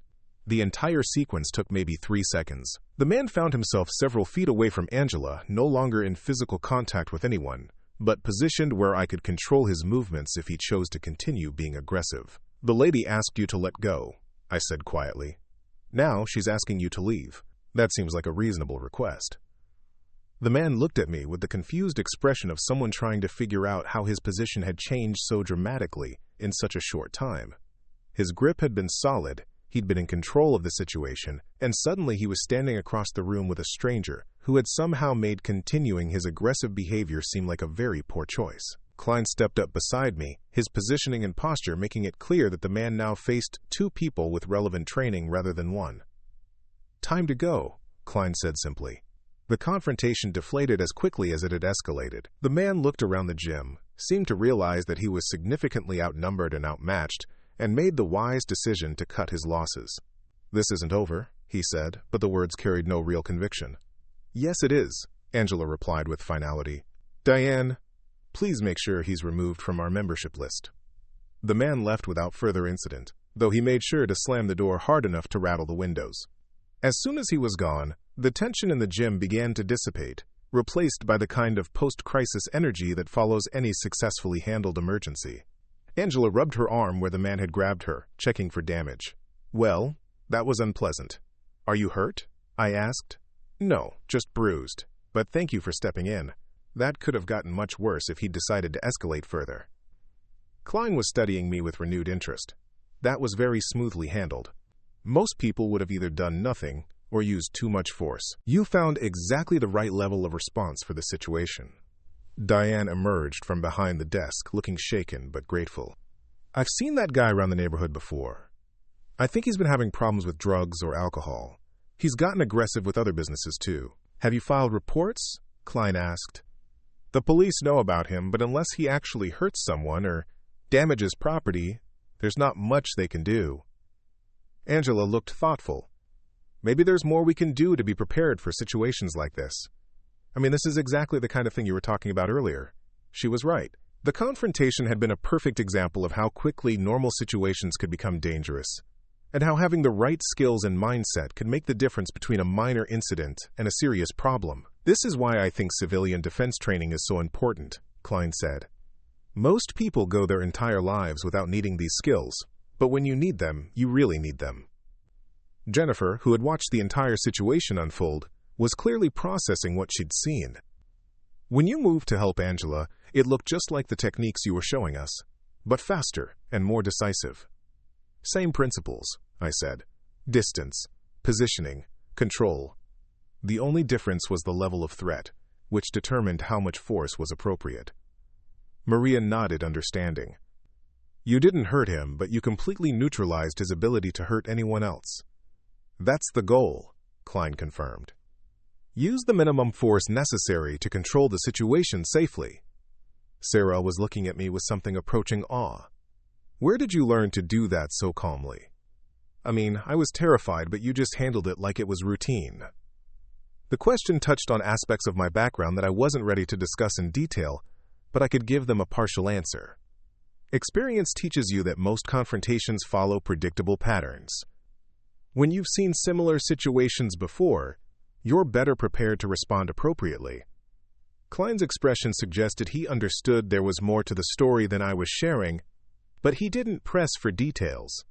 The entire sequence took maybe 3 seconds. The man found himself several feet away from Angela, no longer in physical contact with anyone, but positioned where I could control his movements if he chose to continue being aggressive. "The lady asked you to let go," I said quietly. "Now she's asking you to leave. That seems like a reasonable request." The man looked at me with the confused expression of someone trying to figure out how his position had changed so dramatically in such a short time. His grip had been solid, he'd been in control of the situation, and suddenly he was standing across the room with a stranger who had somehow made continuing his aggressive behavior seem like a very poor choice. Klein stepped up beside me, his positioning and posture making it clear that the man now faced 2 people with relevant training rather than 1. "Time to go," Klein said simply. The confrontation deflated as quickly as it had escalated. The man looked around the gym, seemed to realize that he was significantly outnumbered and outmatched, and made the wise decision to cut his losses. "This isn't over," he said, but the words carried no real conviction. "Yes, it is," Angela replied with finality. "Diane, please make sure he's removed from our membership list." The man left without further incident, though he made sure to slam the door hard enough to rattle the windows. As soon as he was gone, the tension in the gym began to dissipate, replaced by the kind of post-crisis energy that follows any successfully handled emergency. Angela rubbed her arm where the man had grabbed her, checking for damage. "Well, that was unpleasant. Are you hurt?" I asked. "No, just bruised. But thank you for stepping in. That could have gotten much worse if he'd decided to escalate further." Klein was studying me with renewed interest. That was very smoothly handled. Most people would have either done nothing or used too much force. "You found exactly the right level of response for the situation." Diane emerged from behind the desk, looking shaken but grateful. "I've seen that guy around the neighborhood before. I think he's been having problems with drugs or alcohol. He's gotten aggressive with other businesses too." "Have you filed reports?" Klein asked. "The police know about him, but unless he actually hurts someone or damages property, there's not much they can do." Angela looked thoughtful. "Maybe there's more we can do to be prepared for situations like this. I mean, this is exactly the kind of thing you were talking about earlier." She was right. The confrontation had been a perfect example of how quickly normal situations could become dangerous, and how having the right skills and mindset could make the difference between a minor incident and a serious problem. "This is why I think civilian defense training is so important," Klein said. "Most people go their entire lives without needing these skills, but when you need them, you really need them." Jennifer, who had watched the entire situation unfold, was clearly processing what she'd seen. "When you moved to help Angela, it looked just like the techniques you were showing us, but faster and more decisive." "Same principles," I said. "Distance, positioning, control. The only difference was the level of threat, which determined how much force was appropriate." Maria nodded understanding. "You didn't hurt him, but you completely neutralized his ability to hurt anyone else." "That's the goal," Klein confirmed. "Use the minimum force necessary to control the situation safely." Sarah was looking at me with something approaching awe. Where did you learn to do that so calmly? I mean, I was terrified, but you just handled it like it was routine. The question touched on aspects of my background that I wasn't ready to discuss in detail, but I could give them a partial answer. Experience teaches you that most confrontations follow predictable patterns. When you've seen similar situations before, you're better prepared to respond appropriately. Klein's expression suggested he understood there was more to the story than I was sharing, but he didn't press for details.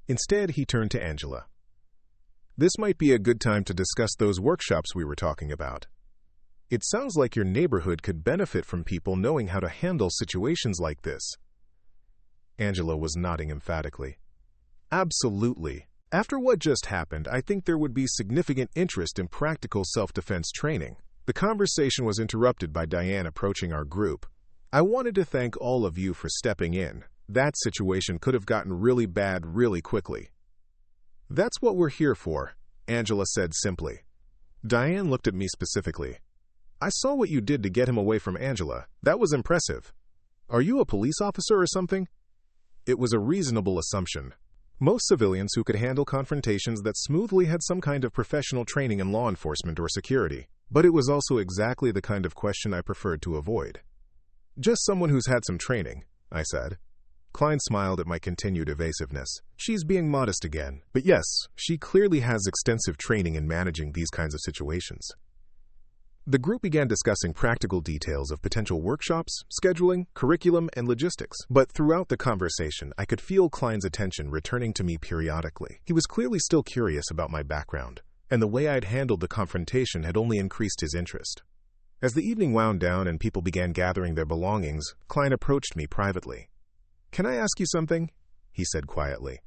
Instead, he turned to Angela. This might be a good time to discuss those workshops we were talking about. It sounds like your neighborhood could benefit from people knowing how to handle situations like this. Angela was nodding emphatically. Absolutely. After what just happened, I think there would be significant interest in practical self-defense training. The conversation was interrupted by Diane approaching our group. I wanted to thank all of you for stepping in. That situation could have gotten really bad really quickly. That's what we're here for, Angela said simply. Diane looked at me specifically. I saw what you did to get him away from Angela. That was impressive. Are you a police officer or something? It was a reasonable assumption. Most civilians who could handle confrontations that smoothly had some kind of professional training in law enforcement or security, but it was also exactly the kind of question I preferred to avoid. Just someone who's had some training, I said. Klein smiled at my continued evasiveness. She's being modest again, but yes, she clearly has extensive training in managing these kinds of situations. The group began discussing practical details of potential workshops, scheduling, curriculum, and logistics. But throughout the conversation, I could feel Klein's attention returning to me periodically. He was clearly still curious about my background, and the way I'd handled the confrontation had only increased his interest. As the evening wound down and people began gathering their belongings, Klein approached me privately. Can I ask you something? He said quietly.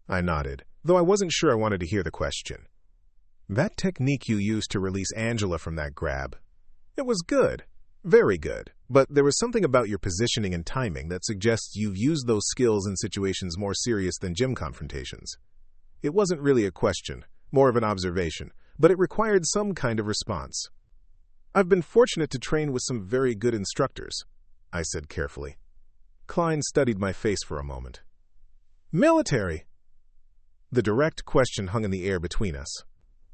I nodded, though I wasn't sure I wanted to hear the question. That technique you used to release Angela from that grab, it was good, very good, but there was something about your positioning and timing that suggests you've used those skills in situations more serious than gym confrontations. It wasn't really a question, more of an observation, but it required some kind of response. I've been fortunate to train with some very good instructors, I said carefully. Klein studied my face for a moment. Military! The direct question hung in the air between us.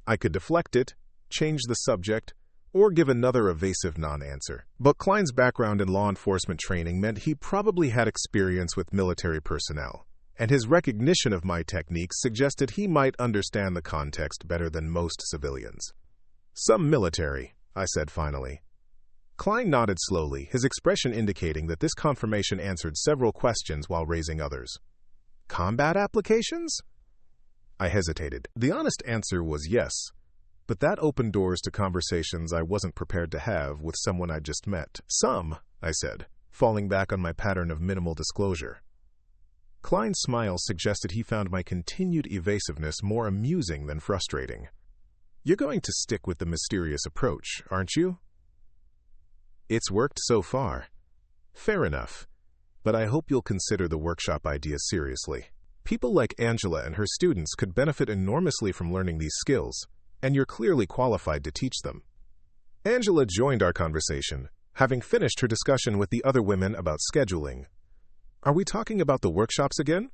I could deflect it, change the subject, or give another evasive non-answer. But Klein's background in law enforcement training meant he probably had experience with military personnel, and his recognition of my techniques suggested he might understand the context better than most civilians. Some military, I said finally. Klein nodded slowly, his expression indicating that this confirmation answered several questions while raising others. Combat applications? I hesitated. The honest answer was yes, but that opened doors to conversations I wasn't prepared to have with someone I just met. Some, I said, falling back on my pattern of minimal disclosure. Klein's smile suggested he found my continued evasiveness more amusing than frustrating. You're going to stick with the mysterious approach, aren't you? It's worked so far. Fair enough, but I hope you'll consider the workshop idea seriously. People like Angela and her students could benefit enormously from learning these skills, and you're clearly qualified to teach them. Angela joined our conversation, having finished her discussion with the other women about scheduling. Are we talking about the workshops again?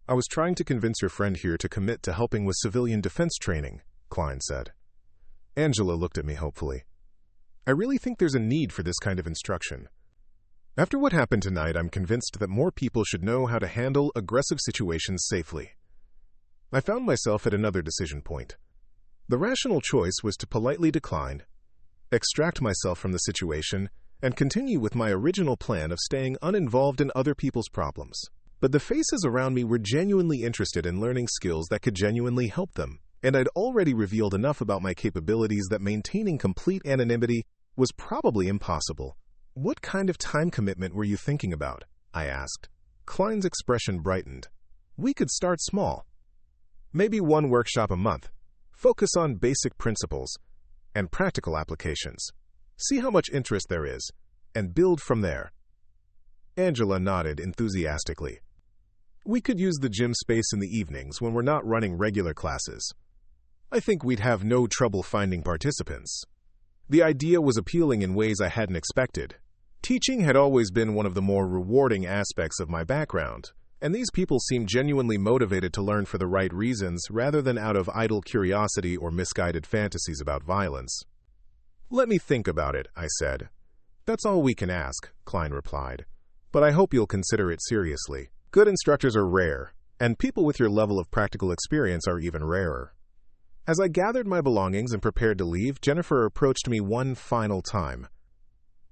I was trying to convince your friend here to commit to helping with civilian defense training, Klein said. Angela looked at me hopefully. I really think there's a need for this kind of instruction. After what happened tonight, I'm convinced that more people should know how to handle aggressive situations safely. I found myself at another decision point. The rational choice was to politely decline, extract myself from the situation, and continue with my original plan of staying uninvolved in other people's problems. But the faces around me were genuinely interested in learning skills that could genuinely help them, and I'd already revealed enough about my capabilities that maintaining complete anonymity was probably impossible. What kind of time commitment were you thinking about? I asked. Klein's expression brightened. We could start small. Maybe one workshop a month. Focus on basic principles and practical applications. See how much interest there is, and build from there. Angela nodded enthusiastically. We could use the gym space in the evenings when we're not running regular classes. I think we'd have no trouble finding participants. The idea was appealing in ways I hadn't expected. Teaching had always been one of the more rewarding aspects of my background, and these people seemed genuinely motivated to learn for the right reasons rather than out of idle curiosity or misguided fantasies about violence. "Let me think about it," I said. "That's all we can ask," Klein replied. "But I hope you'll consider it seriously. Good instructors are rare, and people with your level of practical experience are even rarer." As I gathered my belongings and prepared to leave, Jennifer approached me one final time.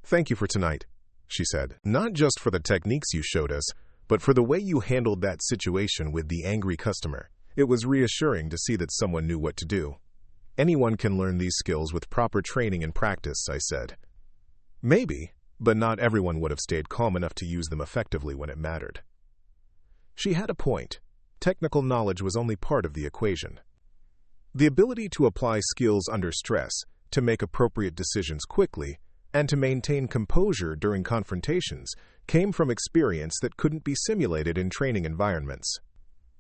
"Thank you for tonight," she said. "Not just for the techniques you showed us, but for the way you handled that situation with the angry customer. It was reassuring to see that someone knew what to do." "Anyone can learn these skills with proper training and practice," I said. "Maybe, but not everyone would have stayed calm enough to use them effectively when it mattered." She had a point. Technical knowledge was only part of the equation. The ability to apply skills under stress, to make appropriate decisions quickly, and to maintain composure during confrontations came from experience that couldn't be simulated in training environments.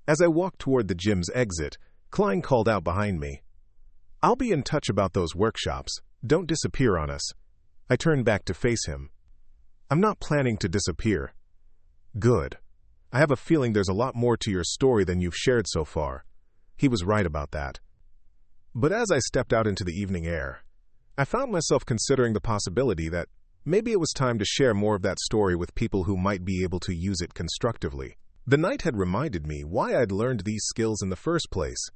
As I walked toward the gym's exit, Klein called out behind me, "I'll be in touch about those workshops. Don't disappear on us." I turned back to face him. "I'm not planning to disappear." "Good. I have a feeling there's a lot more to your story than you've shared so far." He was right about that. But as I stepped out into the evening air, I found myself considering the possibility that maybe it was time to share more of that story with people who might be able to use it constructively. The night had reminded me why I'd learned these skills in the first place,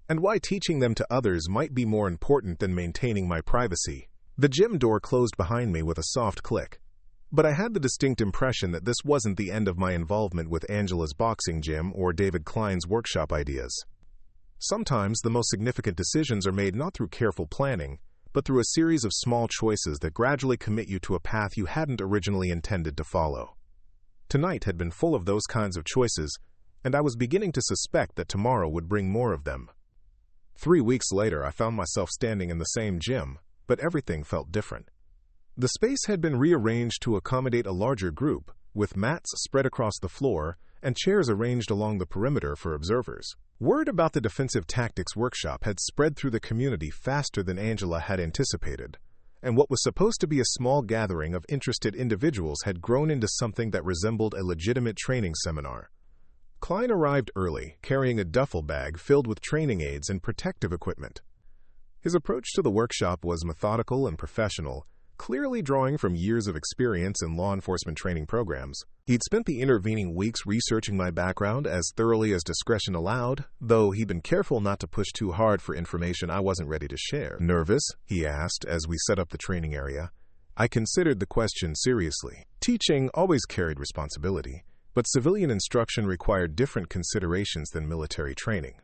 and why teaching them to others might be more important than maintaining my privacy. The gym door closed behind me with a soft click, but I had the distinct impression that this wasn't the end of my involvement with Angela's boxing gym or David Klein's workshop ideas. Sometimes the most significant decisions are made not through careful planning, but through a series of small choices that gradually commit you to a path you hadn't originally intended to follow. Tonight had been full of those kinds of choices, and I was beginning to suspect that tomorrow would bring more of them. 3 weeks later, I found myself standing in the same gym, but everything felt different. The space had been rearranged to accommodate a larger group, with mats spread across the floor and chairs arranged along the perimeter for observers. Word about the defensive tactics workshop had spread through the community faster than Angela had anticipated, and what was supposed to be a small gathering of interested individuals had grown into something that resembled a legitimate training seminar. Klein arrived early, carrying a duffel bag filled with training aids and protective equipment. His approach to the workshop was methodical and professional, clearly drawing from years of experience in law enforcement training programs. He'd spent the intervening weeks researching my background as thoroughly as discretion allowed, though he'd been careful not to push too hard for information I wasn't ready to share. "Nervous?" he asked as we set up the training area. I considered the question seriously. Teaching always carried responsibility, but civilian instruction required different considerations than military training.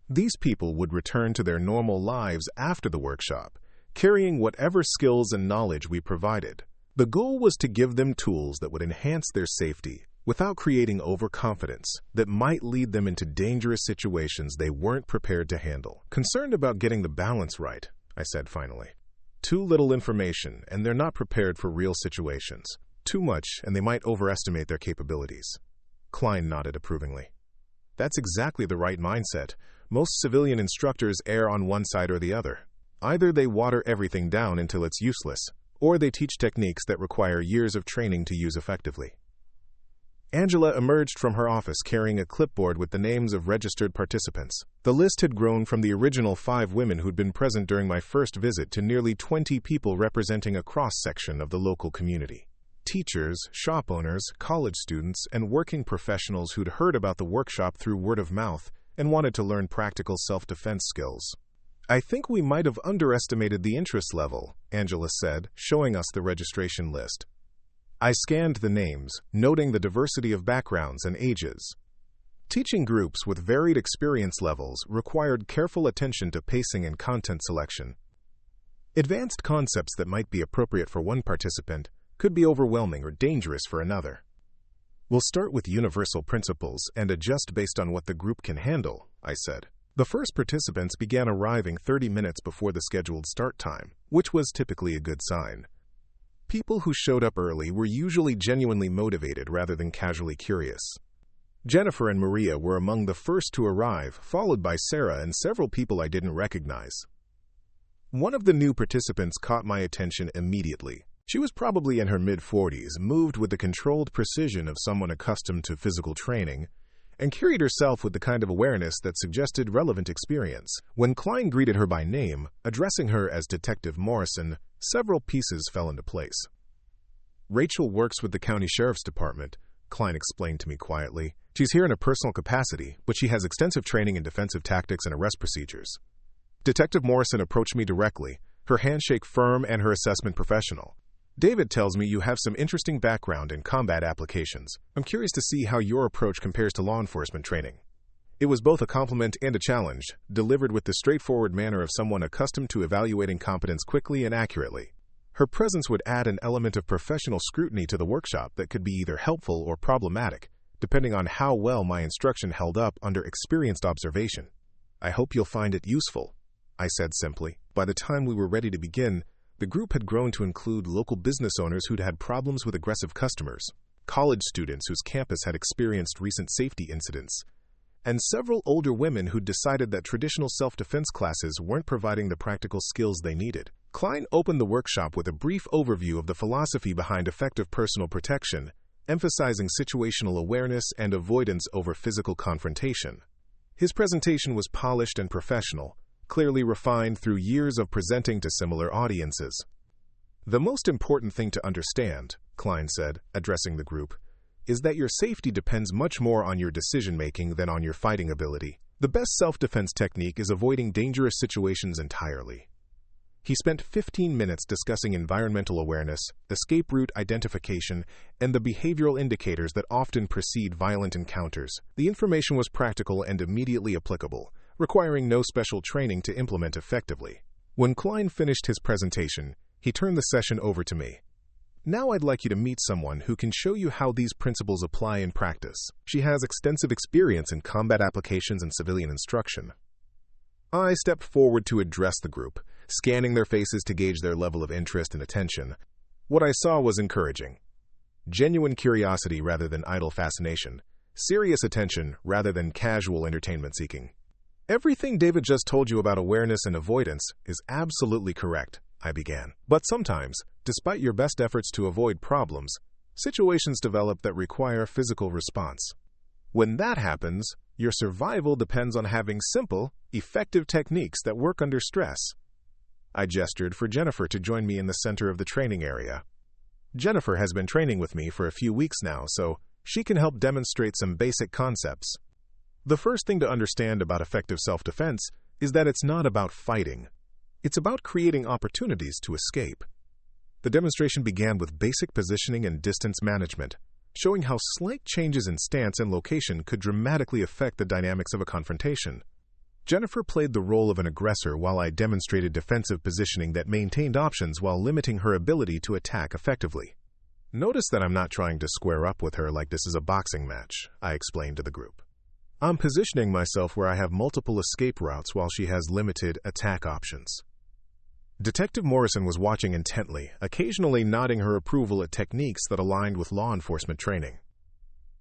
These people would return to their normal lives after the workshop, carrying whatever skills and knowledge we provided. The goal was to give them tools that would enhance their safety without creating overconfidence that might lead them into dangerous situations they weren't prepared to handle. "Concerned about getting the balance right," I said finally. "Too little information, and they're not prepared for real situations. Too much, and they might overestimate their capabilities." Klein nodded approvingly. "That's exactly the right mindset. Most civilian instructors err on one side or the other. Either they water everything down until it's useless, or they teach techniques that require years of training to use effectively." Angela emerged from her office carrying a clipboard with the names of registered participants. The list had grown from the original 5 women who'd been present during my first visit to nearly 20 people representing a cross-section of the local community. Teachers, shop owners, college students, and working professionals who'd heard about the workshop through word of mouth and wanted to learn practical self-defense skills. "I think we might have underestimated the interest level," Angela said, showing us the registration list. I scanned the names, noting the diversity of backgrounds and ages. Teaching groups with varied experience levels required careful attention to pacing and content selection. Advanced concepts that might be appropriate for one participant could be overwhelming or dangerous for another. "We'll start with universal principles and adjust based on what the group can handle," I said. The first participants began arriving 30 minutes before the scheduled start time, which was typically a good sign. People who showed up early were usually genuinely motivated rather than casually curious. Jennifer and Maria were among the first to arrive, followed by Sarah and several people I didn't recognize. One of the new participants caught my attention immediately. She was probably in her mid-40s, moved with the controlled precision of someone accustomed to physical training, and carried herself with the kind of awareness that suggested relevant experience. When Klein greeted her by name, addressing her as Detective Morrison, several pieces fell into place. "Rachel works with the county sheriff's department," Klein explained to me quietly. "She's here in a personal capacity, but she has extensive training in defensive tactics and arrest procedures." Detective Morrison approached me directly, her handshake firm and her assessment professional. "David tells me you have some interesting background in combat applications. I'm curious to see how your approach compares to law enforcement training." It was both a compliment and a challenge, delivered with the straightforward manner of someone accustomed to evaluating competence quickly and accurately. Her presence would add an element of professional scrutiny to the workshop that could be either helpful or problematic, depending on how well my instruction held up under experienced observation. "I hope you'll find it useful," I said simply. By the time we were ready to begin, the group had grown to include local business owners who'd had problems with aggressive customers, college students whose campus had experienced recent safety incidents, and several older women who'd decided that traditional self-defense classes weren't providing the practical skills they needed. Klein opened the workshop with a brief overview of the philosophy behind effective personal protection, emphasizing situational awareness and avoidance over physical confrontation. His presentation was polished and professional, clearly refined through years of presenting to similar audiences. "The most important thing to understand," Klein said, addressing the group, "is that your safety depends much more on your decision-making than on your fighting ability. The best self-defense technique is avoiding dangerous situations entirely." He spent 15 minutes discussing environmental awareness, escape route identification, and the behavioral indicators that often precede violent encounters. The information was practical and immediately applicable, requiring no special training to implement effectively. When Klein finished his presentation, he turned the session over to me. "Now I'd like you to meet someone who can show you how these principles apply in practice. She has extensive experience in combat applications and civilian instruction." I stepped forward to address the group, scanning their faces to gauge their level of interest and attention. What I saw was encouraging. Genuine curiosity rather than idle fascination. Serious attention rather than casual entertainment seeking. "Everything David just told you about awareness and avoidance is absolutely correct," I began. "But sometimes, despite your best efforts to avoid problems, situations develop that require physical response. When that happens, your survival depends on having simple, effective techniques that work under stress." I gestured for Jennifer to join me in the center of the training area. Jennifer has been training with me for a few weeks now, so she can help demonstrate some basic concepts. The first thing to understand about effective self-defense is that it's not about fighting. It's about creating opportunities to escape. The demonstration began with basic positioning and distance management, showing how slight changes in stance and location could dramatically affect the dynamics of a confrontation. Jennifer played the role of an aggressor while I demonstrated defensive positioning that maintained options while limiting her ability to attack effectively. "Notice that I'm not trying to square up with her like this is a boxing match," I explained to the group. "I'm positioning myself where I have multiple escape routes while she has limited attack options." Detective Morrison was watching intently, occasionally nodding her approval at techniques that aligned with law enforcement training.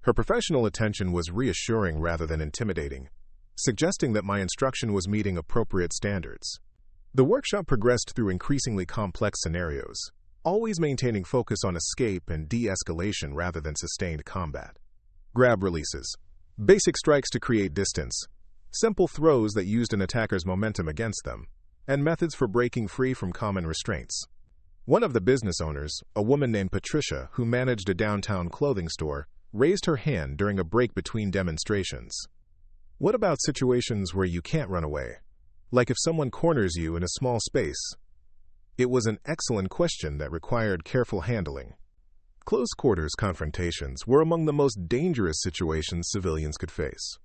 Her professional attention was reassuring rather than intimidating, suggesting that my instruction was meeting appropriate standards. The workshop progressed through increasingly complex scenarios, always maintaining focus on escape and de-escalation rather than sustained combat. Grab releases, basic strikes to create distance, simple throws that used an attacker's momentum against them, and methods for breaking free from common restraints. One of the business owners, a woman named Patricia who managed a downtown clothing store, raised her hand during a break between demonstrations. "What about situations where you can't run away? Like if someone corners you in a small space?" It was an excellent question that required careful handling. Close-quarters confrontations were among the most dangerous situations civilians could face,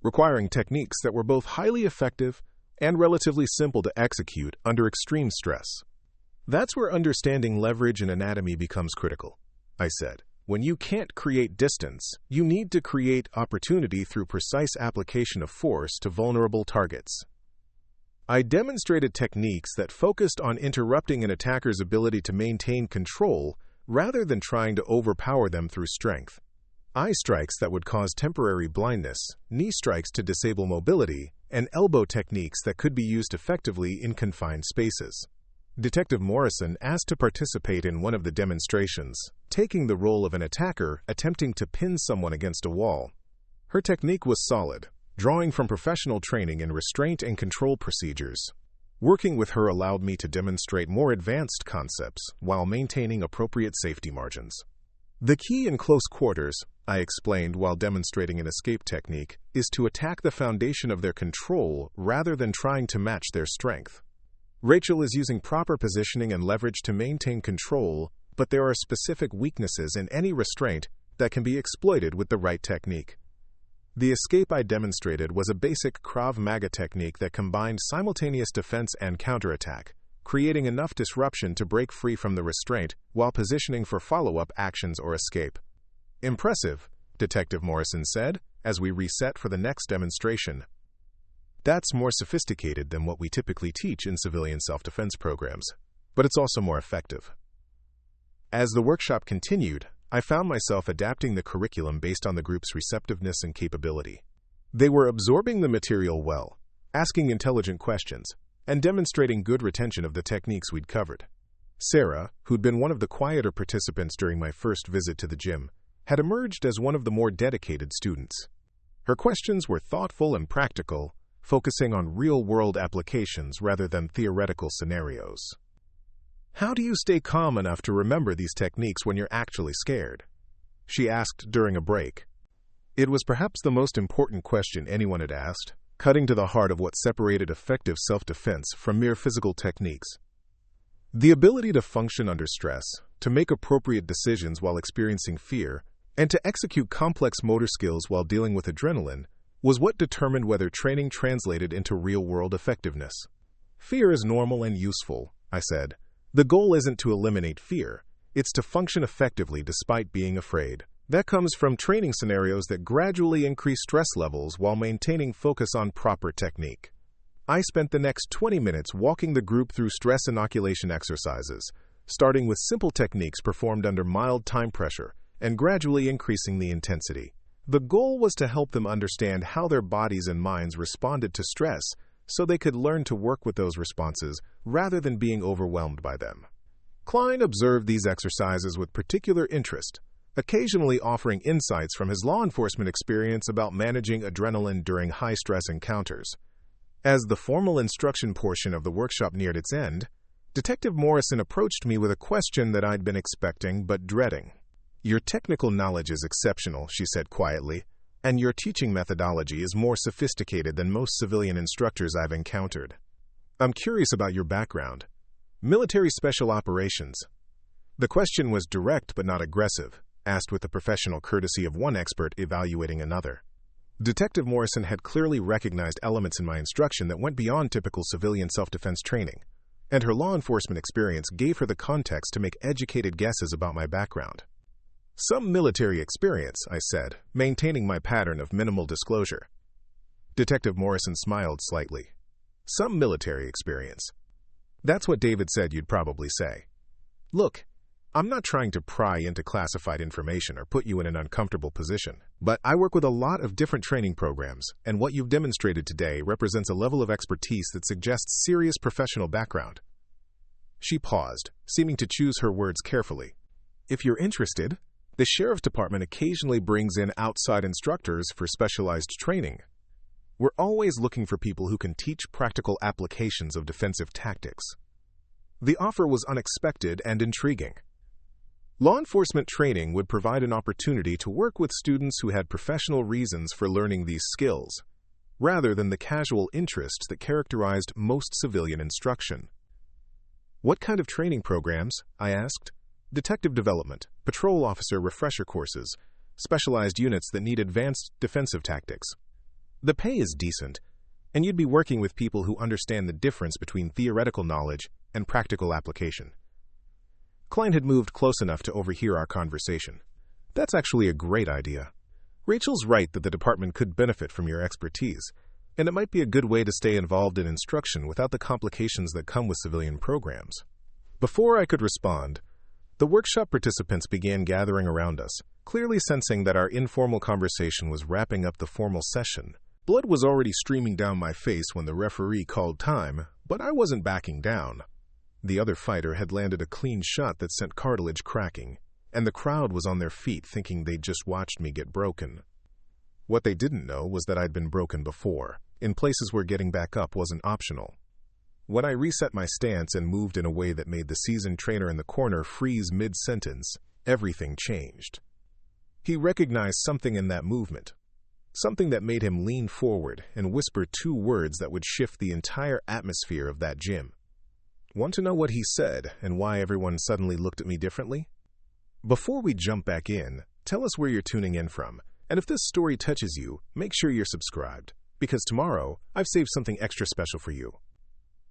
requiring techniques that were both highly effective and relatively simple to execute under extreme stress. "That's where understanding leverage and anatomy becomes critical," I said. "When you can't create distance, you need to create opportunity through precise application of force to vulnerable targets." I demonstrated techniques that focused on interrupting an attacker's ability to maintain control rather than trying to overpower them through strength. Eye strikes that would cause temporary blindness, knee strikes to disable mobility, and elbow techniques that could be used effectively in confined spaces. Detective Morrison asked to participate in one of the demonstrations, taking the role of an attacker attempting to pin someone against a wall. Her technique was solid, drawing from professional training in restraint and control procedures. Working with her allowed me to demonstrate more advanced concepts while maintaining appropriate safety margins. The key in close quarters, I explained while demonstrating an escape technique, is to attack the foundation of their control rather than trying to match their strength. Rachel is using proper positioning and leverage to maintain control, but there are specific weaknesses in any restraint that can be exploited with the right technique. The escape I demonstrated was a basic Krav Maga technique that combined simultaneous defense and counterattack, creating enough disruption to break free from the restraint while positioning for follow-up actions or escape. "Impressive," Detective Morrison said, as we reset for the next demonstration. "That's more sophisticated than what we typically teach in civilian self-defense programs, but it's also more effective." As the workshop continued, I found myself adapting the curriculum based on the group's receptiveness and capability. They were absorbing the material well, asking intelligent questions, and demonstrating good retention of the techniques we'd covered. Sarah, who'd been one of the quieter participants during my first visit to the gym, had emerged as one of the more dedicated students. Her questions were thoughtful and practical, focusing on real-world applications rather than theoretical scenarios. "How do you stay calm enough to remember these techniques when you're actually scared?" she asked during a break. It was perhaps the most important question anyone had asked, cutting to the heart of what separated effective self-defense from mere physical techniques. The ability to function under stress, to make appropriate decisions while experiencing fear, and to execute complex motor skills while dealing with adrenaline was what determined whether training translated into real-world effectiveness. "Fear is normal and useful," I said. "The goal isn't to eliminate fear, it's to function effectively despite being afraid. That comes from training scenarios that gradually increase stress levels while maintaining focus on proper technique." I spent the next 20 minutes walking the group through stress inoculation exercises, starting with simple techniques performed under mild time pressure and gradually increasing the intensity. The goal was to help them understand how their bodies and minds responded to stress so they could learn to work with those responses rather than being overwhelmed by them. Klein observed these exercises with particular interest, occasionally offering insights from his law enforcement experience about managing adrenaline during high-stress encounters. As the formal instruction portion of the workshop neared its end, Detective Morrison approached me with a question that I'd been expecting but dreading. "Your technical knowledge is exceptional," she said quietly, "and your teaching methodology is more sophisticated than most civilian instructors I've encountered. I'm curious about your background. Military special operations." The question was direct but not aggressive, asked with the professional courtesy of one expert evaluating another. Detective Morrison had clearly recognized elements in my instruction that went beyond typical civilian self-defense training, and her law enforcement experience gave her the context to make educated guesses about my background. "Some military experience," I said, maintaining my pattern of minimal disclosure. Detective Morrison smiled slightly. "Some military experience. That's what David said you'd probably say. Look, I'm not trying to pry into classified information or put you in an uncomfortable position, but I work with a lot of different training programs, and what you've demonstrated today represents a level of expertise that suggests serious professional background." She paused, seeming to choose her words carefully. "If you're interested, the Sheriff's Department occasionally brings in outside instructors for specialized training. We're always looking for people who can teach practical applications of defensive tactics." The offer was unexpected and intriguing. Law enforcement training would provide an opportunity to work with students who had professional reasons for learning these skills, rather than the casual interests that characterized most civilian instruction. "What kind of training programs?" I asked. "Detective development, patrol officer refresher courses, specialized units that need advanced defensive tactics. The pay is decent, and you'd be working with people who understand the difference between theoretical knowledge and practical application." Klein had moved close enough to overhear our conversation. "That's actually a great idea. Rachel's right that the department could benefit from your expertise, and it might be a good way to stay involved in instruction without the complications that come with civilian programs." Before I could respond, the workshop participants began gathering around us, clearly sensing that our informal conversation was wrapping up the formal session. Blood was already streaming down my face when the referee called time, but I wasn't backing down. The other fighter had landed a clean shot that sent cartilage cracking, and the crowd was on their feet thinking they'd just watched me get broken. What they didn't know was that I'd been broken before, in places where getting back up wasn't optional. When I reset my stance and moved in a way that made the seasoned trainer in the corner freeze mid-sentence, everything changed. He recognized something in that movement, something that made him lean forward and whisper 2 words that would shift the entire atmosphere of that gym. Want to know what he said and why everyone suddenly looked at me differently? Before we jump back in, tell us where you're tuning in from, and if this story touches you, make sure you're subscribed, because tomorrow I've saved something extra special for you.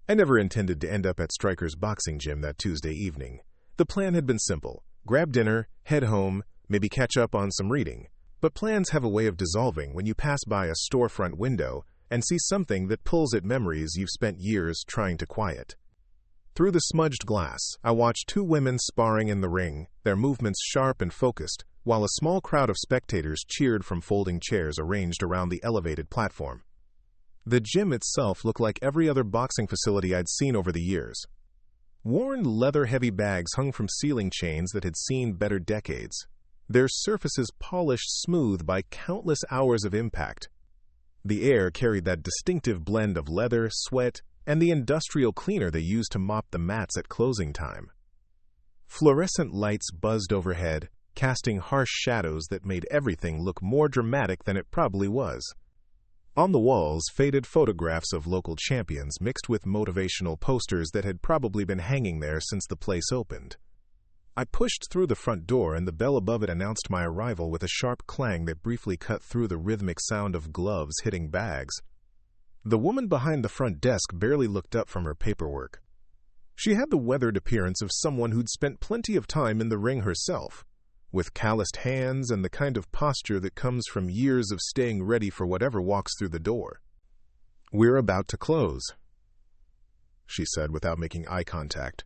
I never intended to end up at Stryker's boxing gym that Tuesday evening. The plan had been simple: grab dinner, head home, maybe catch up on some reading. But plans have a way of dissolving when you pass by a storefront window and see something that pulls at memories you've spent years trying to quiet. Through the smudged glass, I watched 2 women sparring in the ring, their movements sharp and focused, while a small crowd of spectators cheered from folding chairs arranged around the elevated platform. The gym itself looked like every other boxing facility I'd seen over the years. Worn leather-heavy bags hung from ceiling chains that had seen better decades, their surfaces polished smooth by countless hours of impact. The air carried that distinctive blend of leather, sweat, and the industrial cleaner they used to mop the mats at closing time. Fluorescent lights buzzed overhead, casting harsh shadows that made everything look more dramatic than it probably was. On the walls, faded photographs of local champions mixed with motivational posters that had probably been hanging there since the place opened. I pushed through the front door, and the bell above it announced my arrival with a sharp clang that briefly cut through the rhythmic sound of gloves hitting bags. The woman behind the front desk barely looked up from her paperwork. She had the weathered appearance of someone who'd spent plenty of time in the ring herself, with calloused hands and the kind of posture that comes from years of staying ready for whatever walks through the door. "We're about to close," she said without making eye contact.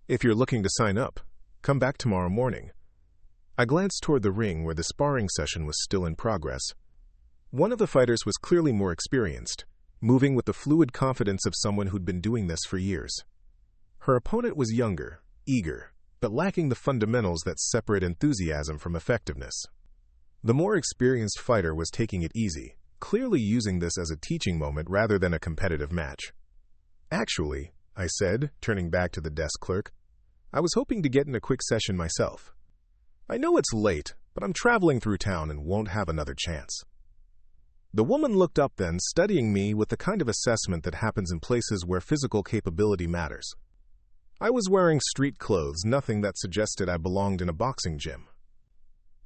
"If you're looking to sign up, come back tomorrow morning." I glanced toward the ring where the sparring session was still in progress. One of the fighters was clearly more experienced, moving with the fluid confidence of someone who'd been doing this for years. Her opponent was younger, eager, but lacking the fundamentals that separate enthusiasm from effectiveness. The more experienced fighter was taking it easy, clearly using this as a teaching moment rather than a competitive match. "Actually," I said, turning back to the desk clerk, "I was hoping to get in a quick session myself. I know it's late, but I'm traveling through town and won't have another chance." The woman looked up then, studying me with the kind of assessment that happens in places where physical capability matters. I was wearing street clothes, nothing that suggested I belonged in a boxing gym.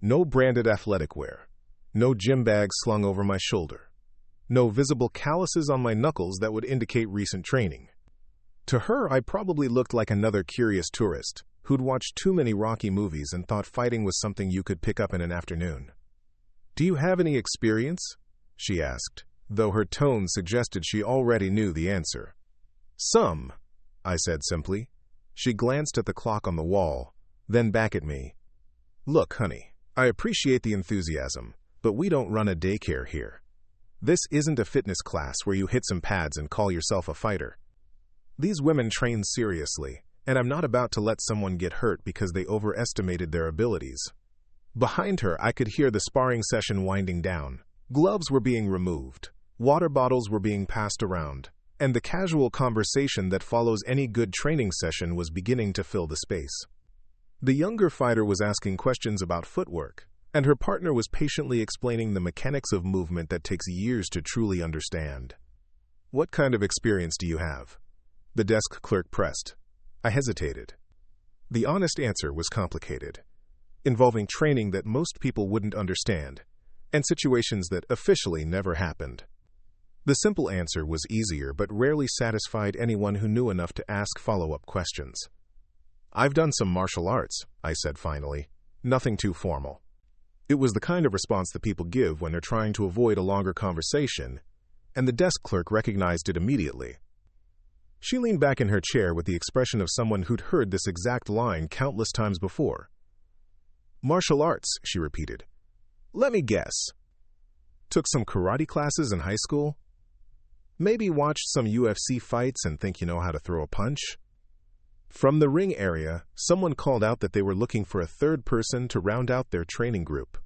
No branded athletic wear, no gym bag slung over my shoulder, no visible calluses on my knuckles that would indicate recent training. To her, I probably looked like another curious tourist who'd watched too many Rocky movies and thought fighting was something you could pick up in an afternoon. "Do you have any experience?" she asked, though her tone suggested she already knew the answer. "Some," I said simply. She glanced at the clock on the wall, then back at me. "Look, honey, I appreciate the enthusiasm, but we don't run a daycare here. This isn't a fitness class where you hit some pads and call yourself a fighter. These women train seriously, and I'm not about to let someone get hurt because they overestimated their abilities." Behind her, I could hear the sparring session winding down. Gloves were being removed, water bottles were being passed around, and the casual conversation that follows any good training session was beginning to fill the space. The younger fighter was asking questions about footwork, and her partner was patiently explaining the mechanics of movement that takes years to truly understand. "What kind of experience do you have?" the desk clerk pressed. I hesitated. The honest answer was complicated, involving training that most people wouldn't understand, and situations that officially never happened. The simple answer was easier but rarely satisfied anyone who knew enough to ask follow-up questions. "I've done some martial arts," I said finally. Nothing too formal. It was the kind of response that people give when they're trying to avoid a longer conversation, and the desk clerk recognized it immediately. She leaned back in her chair with the expression of someone who'd heard this exact line countless times before. "Martial arts," she repeated. "Let me guess. Took some karate classes in high school? Maybe watched some UFC fights and think you know how to throw a punch?" From the ring area, someone called out that they were looking for a third person to round out their training group.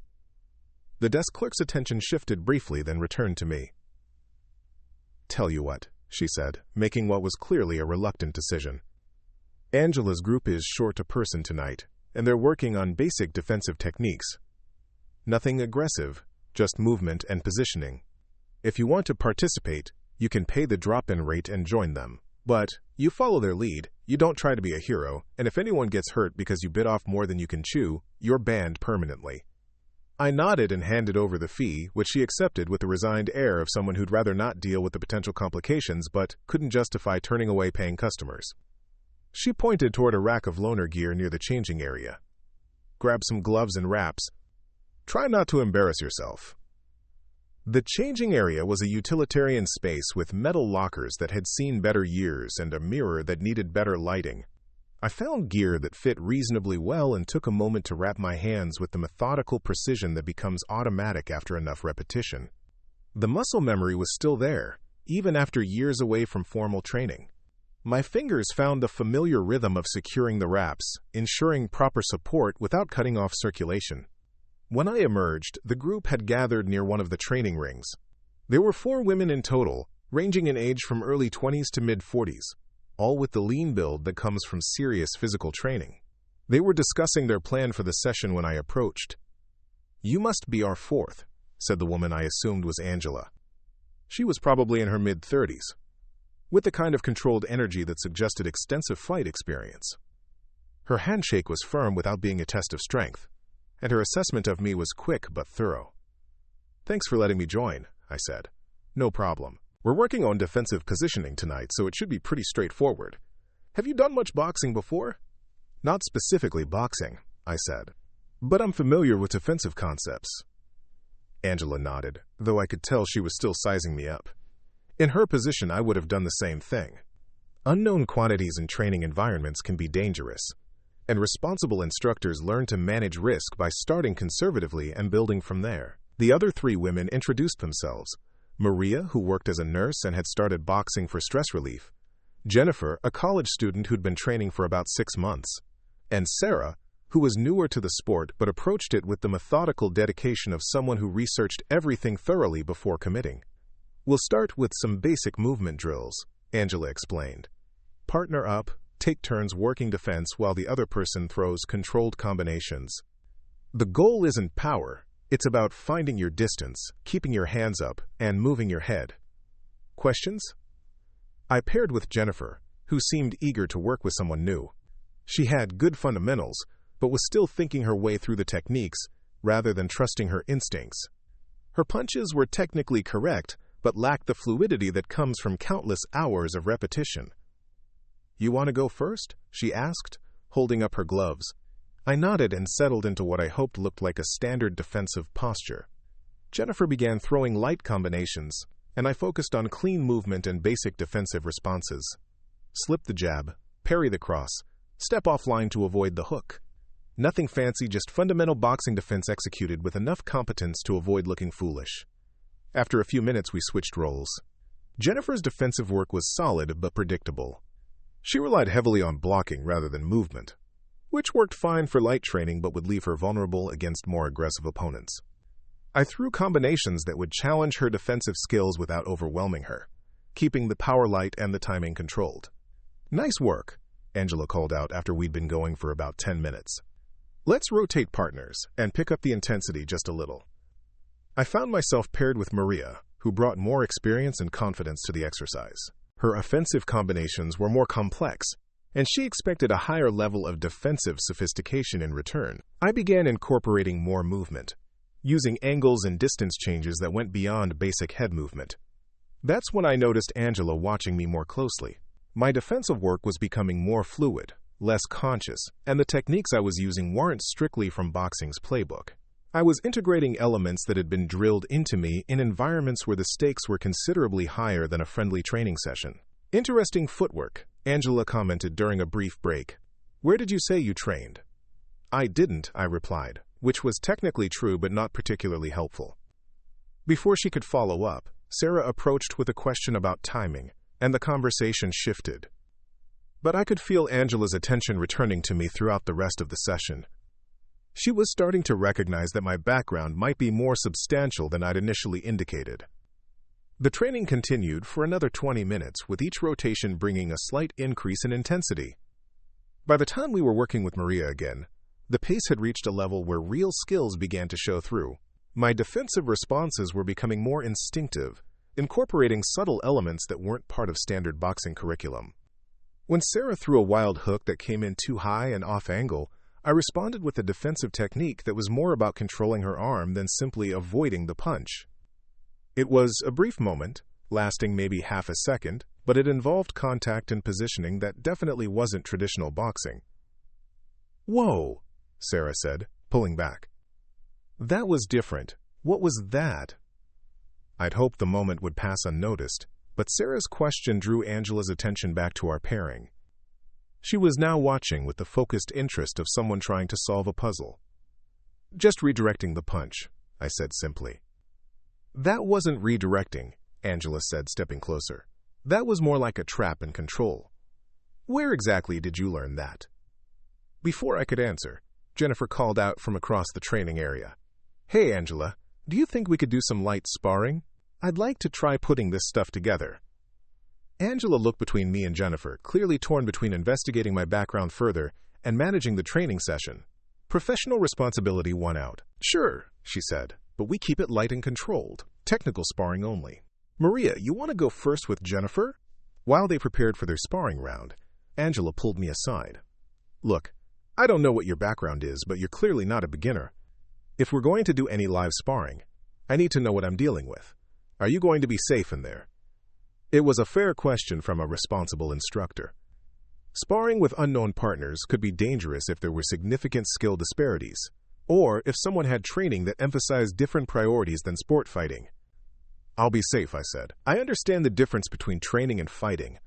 The desk clerk's attention shifted briefly, then returned to me. "Tell you what," she said, making what was clearly a reluctant decision. "Angela's group is short a person tonight, and they're working on basic defensive techniques. Nothing aggressive, just movement and positioning. If you want to participate, you can pay the drop-in rate and join them. But you follow their lead, you don't try to be a hero, and if anyone gets hurt because you bit off more than you can chew, you're banned permanently." I nodded and handed over the fee, which she accepted with the resigned air of someone who'd rather not deal with the potential complications but couldn't justify turning away paying customers. She pointed toward a rack of loaner gear near the changing area. "Grab some gloves and wraps. Try not to embarrass yourself." The changing area was a utilitarian space with metal lockers that had seen better years and a mirror that needed better lighting. I found gear that fit reasonably well and took a moment to wrap my hands with the methodical precision that becomes automatic after enough repetition. The muscle memory was still there, even after years away from formal training. My fingers found the familiar rhythm of securing the wraps, ensuring proper support without cutting off circulation. When I emerged, the group had gathered near one of the training rings. There were 4 women in total, ranging in age from early 20s to mid-40s, all with the lean build that comes from serious physical training. They were discussing their plan for the session when I approached. "You must be our 4th, said the woman I assumed was Angela. She was probably in her mid-30s, with the kind of controlled energy that suggested extensive fight experience. Her handshake was firm without being a test of strength, and her assessment of me was quick but thorough. "Thanks for letting me join," I said. "No problem. We're working on defensive positioning tonight, so it should be pretty straightforward. Have you done much boxing before?" "Not specifically boxing," I said, "but I'm familiar with defensive concepts." Angela nodded, though I could tell she was still sizing me up. In her position, I would have done the same thing. Unknown quantities in training environments can be dangerous, and responsible instructors learn to manage risk by starting conservatively and building from there. The other 3 women introduced themselves: Maria, who worked as a nurse and had started boxing for stress relief; Jennifer, a college student who'd been training for about 6 months; and Sarah, who was newer to the sport but approached it with the methodical dedication of someone who researched everything thoroughly before committing. "We'll start with some basic movement drills," Angela explained. "Partner up, take turns working defense while the other person throws controlled combinations. The goal isn't power, it's about finding your distance, keeping your hands up, and moving your head." Questions? I paired with Jennifer, who seemed eager to work with someone new. She had good fundamentals, but was still thinking her way through the techniques rather than trusting her instincts. Her punches were technically correct, but lacked the fluidity that comes from countless hours of repetition. "You want to go first?" she asked, holding up her gloves. I nodded and settled into what I hoped looked like a standard defensive posture. Jennifer began throwing light combinations, and I focused on clean movement and basic defensive responses. Slip the jab, parry the cross, step offline to avoid the hook. Nothing fancy, just fundamental boxing defense executed with enough competence to avoid looking foolish. After a few minutes, we switched roles. Jennifer's defensive work was solid but predictable. She relied heavily on blocking rather than movement, which worked fine for light training but would leave her vulnerable against more aggressive opponents. I threw combinations that would challenge her defensive skills without overwhelming her, keeping the power light and the timing controlled. "Nice work," Angela called out after we'd been going for about 10 minutes. "Let's rotate partners and pick up the intensity just a little." I found myself paired with Maria, who brought more experience and confidence to the exercise. Her offensive combinations were more complex, and she expected a higher level of defensive sophistication in return. I began incorporating more movement, using angles and distance changes that went beyond basic head movement. That's when I noticed Angela watching me more closely. My defensive work was becoming more fluid, less conscious, and the techniques I was using weren't strictly from boxing's playbook. I was integrating elements that had been drilled into me in environments where the stakes were considerably higher than a friendly training session. "Interesting footwork," Angela commented during a brief break. "Where did you say you trained?" "I didn't," I replied, which was technically true but not particularly helpful. Before she could follow up, Sarah approached with a question about timing, and the conversation shifted. But I could feel Angela's attention returning to me throughout the rest of the session. She was starting to recognize that my background might be more substantial than I'd initially indicated. The training continued for another 20 minutes, with each rotation bringing a slight increase in intensity. By the time we were working with Maria again, the pace had reached a level where real skills began to show through. My defensive responses were becoming more instinctive, incorporating subtle elements that weren't part of standard boxing curriculum. When Sarah threw a wild hook that came in too high and off angle, I responded with a defensive technique that was more about controlling her arm than simply avoiding the punch. It was a brief moment, lasting maybe half a second, but it involved contact and positioning that definitely wasn't traditional boxing. "Whoa," Sarah said, pulling back. "That was different. What was that?" I'd hoped the moment would pass unnoticed, but Sarah's question drew Angela's attention back to our pairing. She was now watching with the focused interest of someone trying to solve a puzzle. "Just redirecting the punch," I said simply. "That wasn't redirecting," Angela said, stepping closer. "That was more like a trap and control. Where exactly did you learn that?" Before I could answer, Jennifer called out from across the training area. "Hey, Angela, do you think we could do some light sparring? I'd like to try putting this stuff together." Angela looked between me and Jennifer, clearly torn between investigating my background further and managing the training session. Professional responsibility won out. "Sure," she said, "but we keep it light and controlled. Technical sparring only. Maria, you want to go first with Jennifer?" While they prepared for their sparring round, Angela pulled me aside. "Look, I don't know what your background is, but you're clearly not a beginner. If we're going to do any live sparring, I need to know what I'm dealing with. Are you going to be safe in there?" It was a fair question from a responsible instructor. Sparring with unknown partners could be dangerous if there were significant skill disparities, or if someone had training that emphasized different priorities than sport fighting. "I'll be safe," I said. "I understand the difference between training and fighting."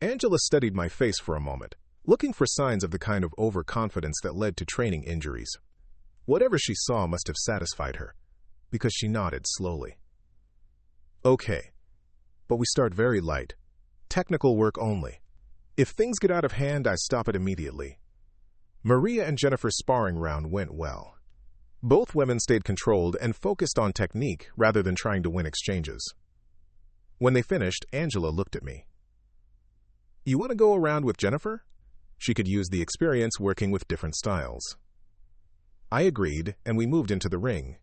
Angela studied my face for a moment, looking for signs of the kind of overconfidence that led to training injuries. Whatever she saw must have satisfied her, because she nodded slowly. "Okay, but we start very light. Technical work only. If things get out of hand, I stop it immediately." Maria and Jennifer's sparring round went well. Both women stayed controlled and focused on technique rather than trying to win exchanges. When they finished, Angela looked at me. "You want to go around with Jennifer? She could use the experience working with different styles." I agreed, and we moved into the ring.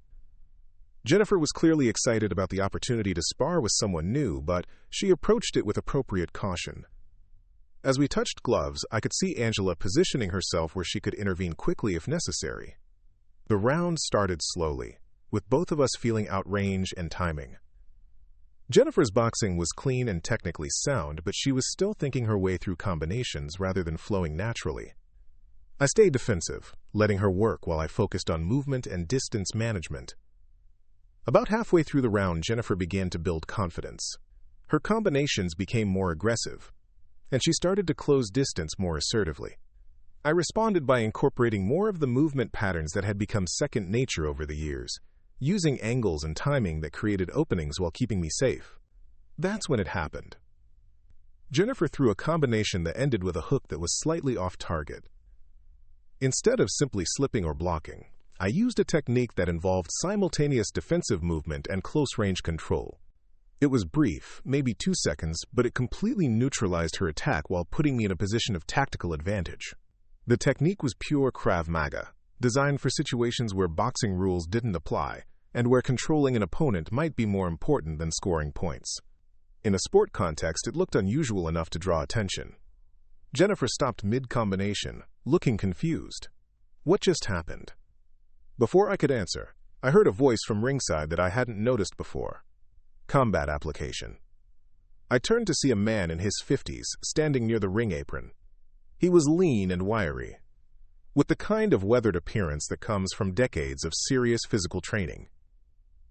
Jennifer was clearly excited about the opportunity to spar with someone new, but she approached it with appropriate caution. As we touched gloves, I could see Angela positioning herself where she could intervene quickly if necessary. The round started slowly, with both of us feeling out range and timing. Jennifer's boxing was clean and technically sound, but she was still thinking her way through combinations rather than flowing naturally. I stayed defensive, letting her work while I focused on movement and distance management. About halfway through the round, Jennifer began to build confidence. Her combinations became more aggressive, and she started to close distance more assertively. I responded by incorporating more of the movement patterns that had become second nature over the years, using angles and timing that created openings while keeping me safe. That's when it happened. Jennifer threw a combination that ended with a hook that was slightly off target. Instead of simply slipping or blocking, I used a technique that involved simultaneous defensive movement and close-range control. It was brief, maybe 2 seconds, but it completely neutralized her attack while putting me in a position of tactical advantage. The technique was pure Krav Maga, designed for situations where boxing rules didn't apply and where controlling an opponent might be more important than scoring points. In a sport context, it looked unusual enough to draw attention. Jennifer stopped mid-combination, looking confused. What just happened? Before I could answer, I heard a voice from ringside that I hadn't noticed before. Combat application. I turned to see a man in his 50s standing near the ring apron. He was lean and wiry, with the kind of weathered appearance that comes from decades of serious physical training.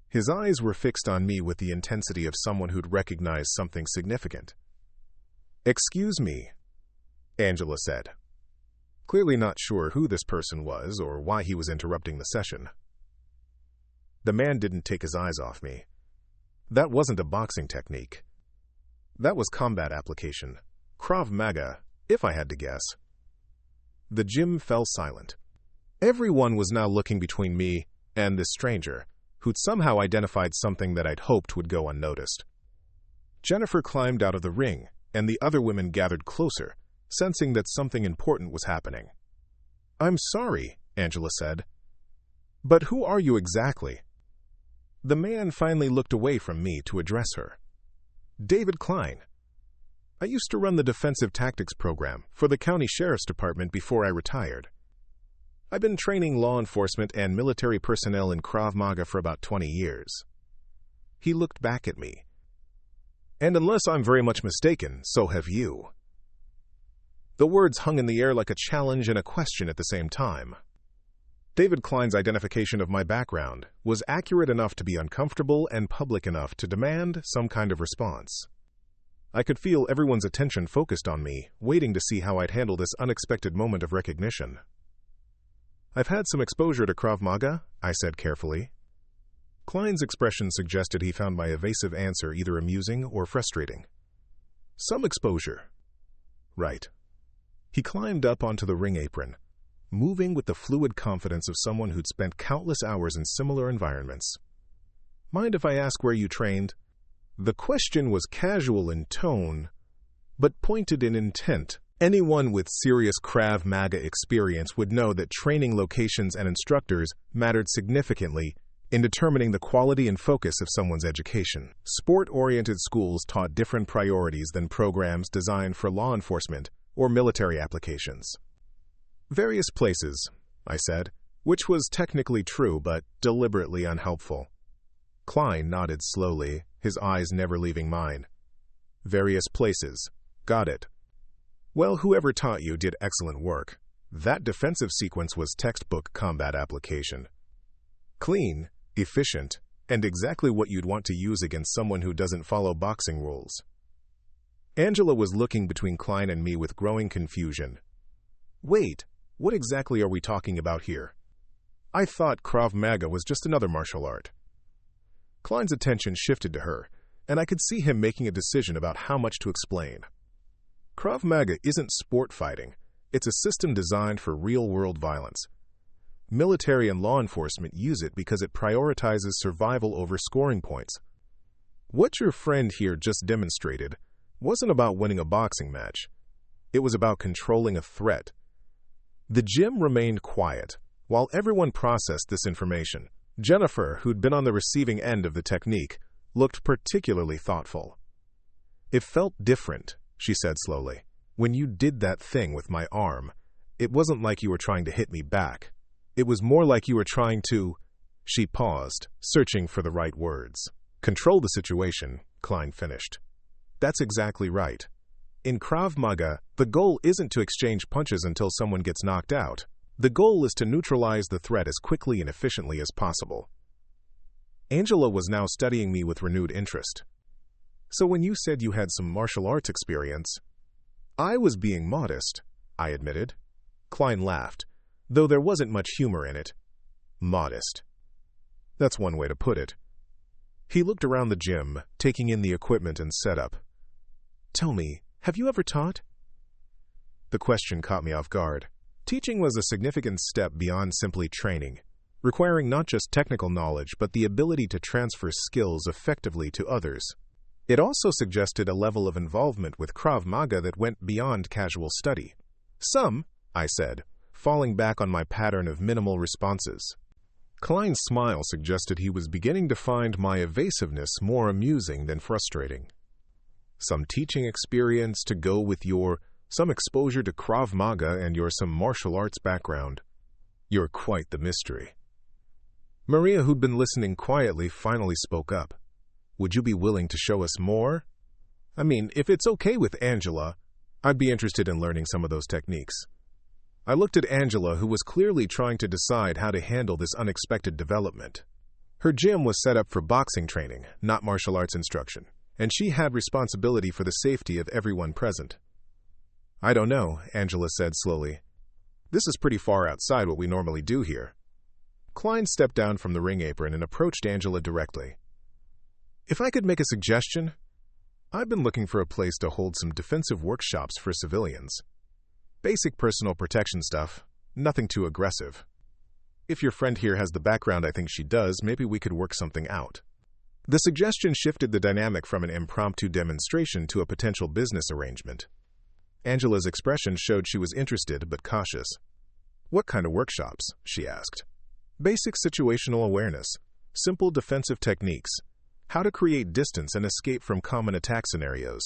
His eyes were fixed on me with the intensity of someone who'd recognized something significant. "Excuse me," Angela said, clearly not sure who this person was or why he was interrupting the session. The man didn't take his eyes off me. That wasn't a boxing technique. That was combat application, Krav Maga, if I had to guess. The gym fell silent. Everyone was now looking between me and this stranger, who'd somehow identified something that I'd hoped would go unnoticed. Jennifer climbed out of the ring, and the other women gathered closer, sensing that something important was happening. "I'm sorry," Angela said. "But who are you exactly?" The man finally looked away from me to address her. "David Klein. I used to run the defensive tactics program for the county sheriff's department before I retired. I've been training law enforcement and military personnel in Krav Maga for about 20 years. He looked back at me. "And unless I'm very much mistaken, so have you." The words hung in the air like a challenge and a question at the same time. David Klein's identification of my background was accurate enough to be uncomfortable and public enough to demand some kind of response. I could feel everyone's attention focused on me, waiting to see how I'd handle this unexpected moment of recognition. "I've had some exposure to Krav Maga," I said carefully. Klein's expression suggested he found my evasive answer either amusing or frustrating. "Some exposure." "Right." He climbed up onto the ring apron, moving with the fluid confidence of someone who'd spent countless hours in similar environments. "Mind if I ask where you trained?" The question was casual in tone, but pointed in intent. Anyone with serious Krav Maga experience would know that training locations and instructors mattered significantly in determining the quality and focus of someone's education. Sport-oriented schools taught different priorities than programs designed for law enforcement or military applications. "Various places," I said, which was technically true but deliberately unhelpful. Klein nodded slowly, his eyes never leaving mine. "Various places. Got it. Well, whoever taught you did excellent work. That defensive sequence was textbook combat application. Clean, efficient, and exactly what you'd want to use against someone who doesn't follow boxing rules." Angela was looking between Klein and me with growing confusion. "Wait, what exactly are we talking about here? I thought Krav Maga was just another martial art." Klein's attention shifted to her, and I could see him making a decision about how much to explain. Krav Maga isn't sport fighting. It's a system designed for real-world violence. Military and law enforcement use it because it prioritizes survival over scoring points. What your friend here just demonstrated wasn't about winning a boxing match. It was about controlling a threat. The gym remained quiet while everyone processed this information. Jennifer, who'd been on the receiving end of the technique, looked particularly thoughtful. "It felt different," she said slowly. "When you did that thing with my arm, it wasn't like you were trying to hit me back. It was more like you were trying to—" She paused, searching for the right words. "Control the situation," Klein finished. "That's exactly right. In Krav Maga, the goal isn't to exchange punches until someone gets knocked out. The goal is to neutralize the threat as quickly and efficiently as possible." Angela was now studying me with renewed interest. "So when you said you had some martial arts experience—" "I was being modest," I admitted. Klein laughed, though there wasn't much humor in it. "Modest. That's one way to put it." He looked around the gym, taking in the equipment and setup. "Tell me, have you ever taught?" The question caught me off guard. Teaching was a significant step beyond simply training, requiring not just technical knowledge but the ability to transfer skills effectively to others. It also suggested a level of involvement with Krav Maga that went beyond casual study. "Some," I said, falling back on my pattern of minimal responses. Klein's smile suggested he was beginning to find my evasiveness more amusing than frustrating. "Some teaching experience to go with some exposure to Krav Maga and some martial arts background. You're quite the mystery." Maria, who'd been listening quietly, finally spoke up. "Would you be willing to show us more? I mean, if it's okay with Angela, I'd be interested in learning some of those techniques." I looked at Angela, who was clearly trying to decide how to handle this unexpected development. Her gym was set up for boxing training, not martial arts instruction, and she had responsibility for the safety of everyone present. "I don't know," Angela said slowly. "This is pretty far outside what we normally do here." Klein stepped down from the ring apron and approached Angela directly. "If I could make a suggestion, I've been looking for a place to hold some defensive workshops for civilians. Basic personal protection stuff, nothing too aggressive. If your friend here has the background I think she does, maybe we could work something out. The suggestion shifted the dynamic from an impromptu demonstration to a potential business arrangement. Angela's expression showed she was interested but cautious. What kind of workshops? She asked. Basic situational awareness, simple defensive techniques, how to create distance and escape from common attack scenarios.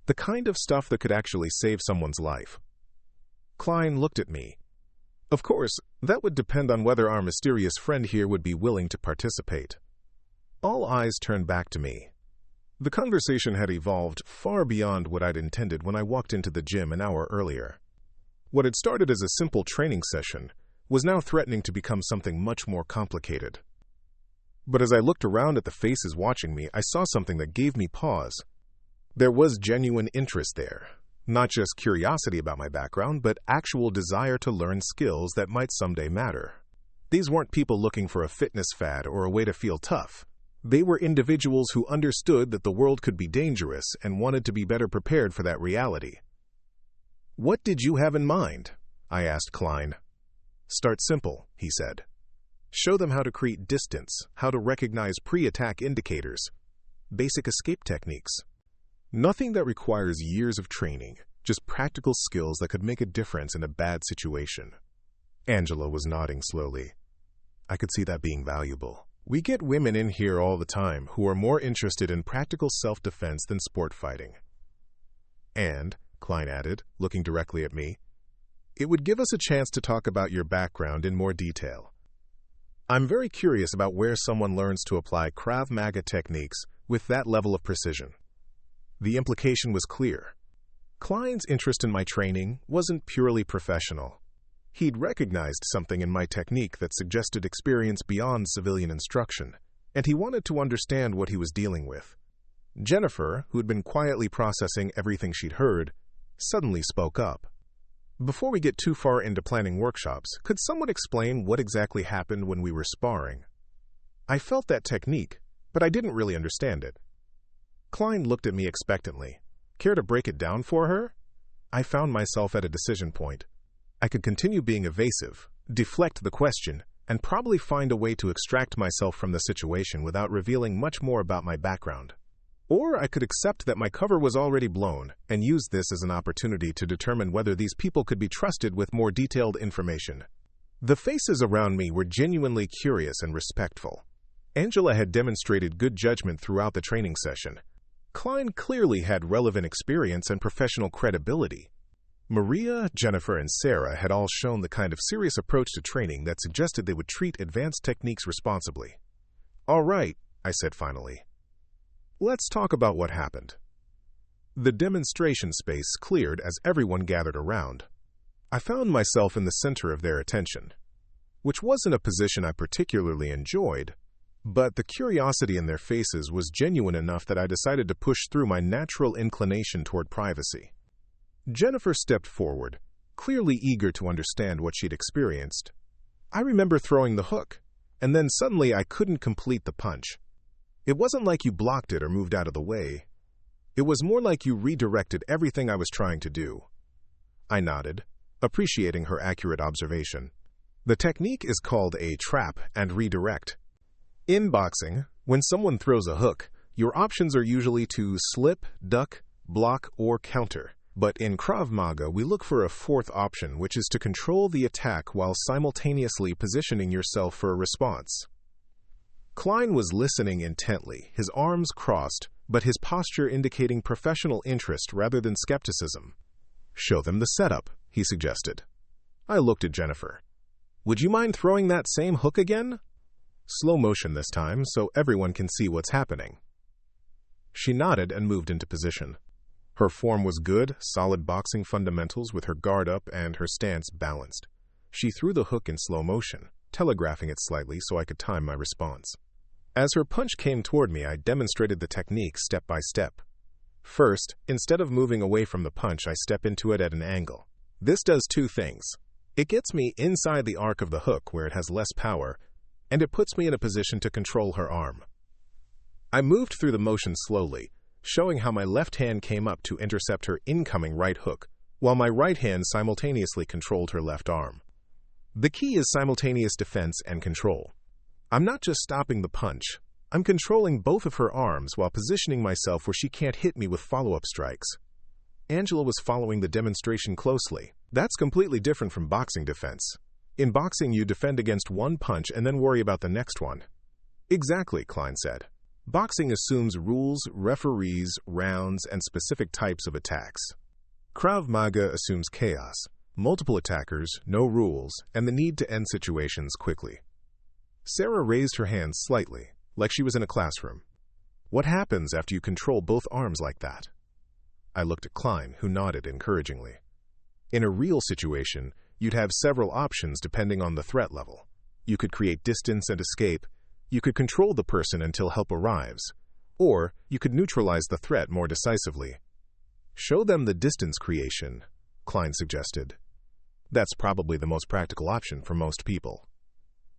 The kind of stuff that could actually save someone's life. Klein looked at me. Of course, that would depend on whether our mysterious friend here would be willing to participate. All eyes turned back to me. The conversation had evolved far beyond what I'd intended when I walked into the gym an hour earlier. What had started as a simple training session was now threatening to become something much more complicated. But as I looked around at the faces watching me, I saw something that gave me pause. There was genuine interest there. Not just curiosity about my background, but actual desire to learn skills that might someday matter. These weren't people looking for a fitness fad or a way to feel tough. They were individuals who understood that the world could be dangerous and wanted to be better prepared for that reality. What did you have in mind? I asked Klein. Start simple, he said. Show them how to create distance, how to recognize pre-attack indicators, basic escape techniques. Nothing that requires years of training, just practical skills that could make a difference in a bad situation. Angela was nodding slowly. I could see that being valuable. We get women in here all the time who are more interested in practical self-defense than sport fighting. And, Klein added, looking directly at me, it would give us a chance to talk about your background in more detail. I'm very curious about where someone learns to apply Krav Maga techniques with that level of precision. The implication was clear. Klein's interest in my training wasn't purely professional. He'd recognized something in my technique that suggested experience beyond civilian instruction, and he wanted to understand what he was dealing with. Jennifer, who'd been quietly processing everything she'd heard, suddenly spoke up. Before we get too far into planning workshops, could someone explain what exactly happened when we were sparring? I felt that technique, but I didn't really understand it. Klein looked at me expectantly. Care to break it down for her? I found myself at a decision point. I could continue being evasive, deflect the question, and probably find a way to extract myself from the situation without revealing much more about my background. Or I could accept that my cover was already blown and use this as an opportunity to determine whether these people could be trusted with more detailed information. The faces around me were genuinely curious and respectful. Angela had demonstrated good judgment throughout the training session. Klein clearly had relevant experience and professional credibility. Maria, Jennifer, and Sarah had all shown the kind of serious approach to training that suggested they would treat advanced techniques responsibly. All right, I said finally. Let's talk about what happened. The demonstration space cleared as everyone gathered around. I found myself in the center of their attention, which wasn't a position I particularly enjoyed, but the curiosity in their faces was genuine enough that I decided to push through my natural inclination toward privacy. Jennifer stepped forward, clearly eager to understand what she'd experienced. I remember throwing the hook, and then suddenly I couldn't complete the punch. It wasn't like you blocked it or moved out of the way. It was more like you redirected everything I was trying to do. I nodded, appreciating her accurate observation. The technique is called a trap and redirect. In boxing, when someone throws a hook, your options are usually to slip, duck, block, or counter. But in Krav Maga, we look for a fourth option, which is to control the attack while simultaneously positioning yourself for a response. Klein was listening intently, his arms crossed, but his posture indicating professional interest rather than skepticism. Show them the setup, he suggested. I looked at Jennifer. Would you mind throwing that same hook again? Slow motion this time, so everyone can see what's happening. She nodded and moved into position. Her form was good, solid boxing fundamentals with her guard up and her stance balanced. She threw the hook in slow motion, telegraphing it slightly so I could time my response. As her punch came toward me, I demonstrated the technique step by step. First, instead of moving away from the punch, I step into it at an angle. This does two things. It gets me inside the arc of the hook where it has less power, and it puts me in a position to control her arm. I moved through the motion slowly, showing how my left hand came up to intercept her incoming right hook, while my right hand simultaneously controlled her left arm. The key is simultaneous defense and control. I'm not just stopping the punch, I'm controlling both of her arms while positioning myself where she can't hit me with follow-up strikes. Angela was following the demonstration closely. That's completely different from boxing defense. In boxing, you defend against one punch and then worry about the next one. Exactly, Klein said. Boxing assumes rules, referees, rounds, and specific types of attacks. Krav Maga assumes chaos, multiple attackers, no rules, and the need to end situations quickly. Sarah raised her hands slightly, like she was in a classroom. What happens after you control both arms like that? I looked at Klein, who nodded encouragingly. In a real situation, you'd have several options depending on the threat level. You could create distance and escape, you could control the person until help arrives, or you could neutralize the threat more decisively. Show them the distance creation, Klein suggested. That's probably the most practical option for most people.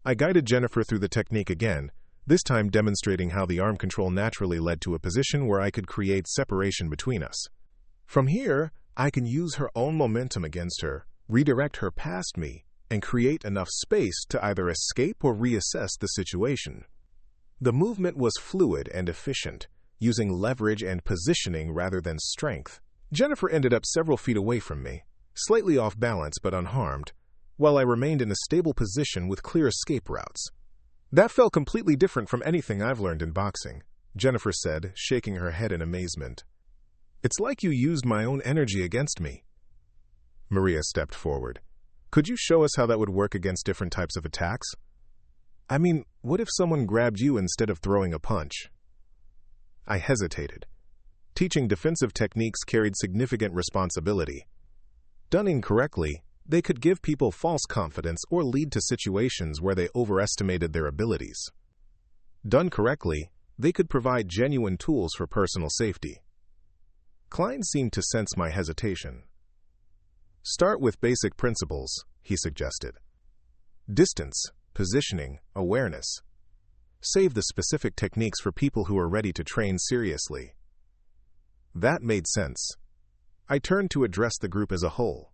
I guided Jennifer through the technique again, this time demonstrating how the arm control naturally led to a position where I could create separation between us. From here, I can use her own momentum against her, redirect her past me, and create enough space to either escape or reassess the situation. The movement was fluid and efficient, using leverage and positioning rather than strength. Jennifer ended up several feet away from me, slightly off balance but unharmed, while I remained in a stable position with clear escape routes. That felt completely different from anything I've learned in boxing, Jennifer said, shaking her head in amazement. It's like you used my own energy against me. Maria stepped forward. Could you show us how that would work against different types of attacks? I mean, what if someone grabbed you instead of throwing a punch? I hesitated. Teaching defensive techniques carried significant responsibility. Done incorrectly, they could give people false confidence or lead to situations where they overestimated their abilities. Done correctly, they could provide genuine tools for personal safety. Klein seemed to sense my hesitation. Start with basic principles, he suggested. Distance, positioning, awareness. Save the specific techniques for people who are ready to train seriously. That made sense. I turned to address the group as a whole.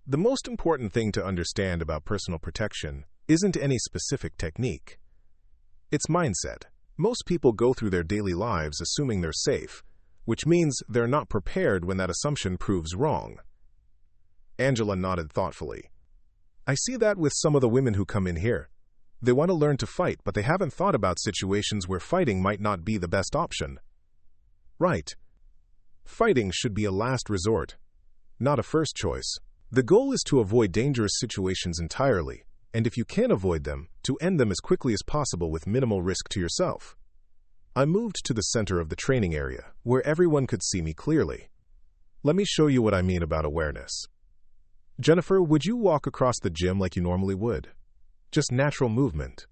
The most important thing to understand about personal protection isn't any specific technique. It's mindset. Most people go through their daily lives assuming they're safe, which means they're not prepared when that assumption proves wrong. Angela nodded thoughtfully. I see that with some of the women who come in here. They want to learn to fight, but they haven't thought about situations where fighting might not be the best option. Right. Fighting should be a last resort, not a first choice. The goal is to avoid dangerous situations entirely, and if you can avoid them, to end them as quickly as possible with minimal risk to yourself. I moved to the center of the training area, where everyone could see me clearly. Let me show you what I mean about awareness. Jennifer, would you walk across the gym like you normally would? Just natural movement.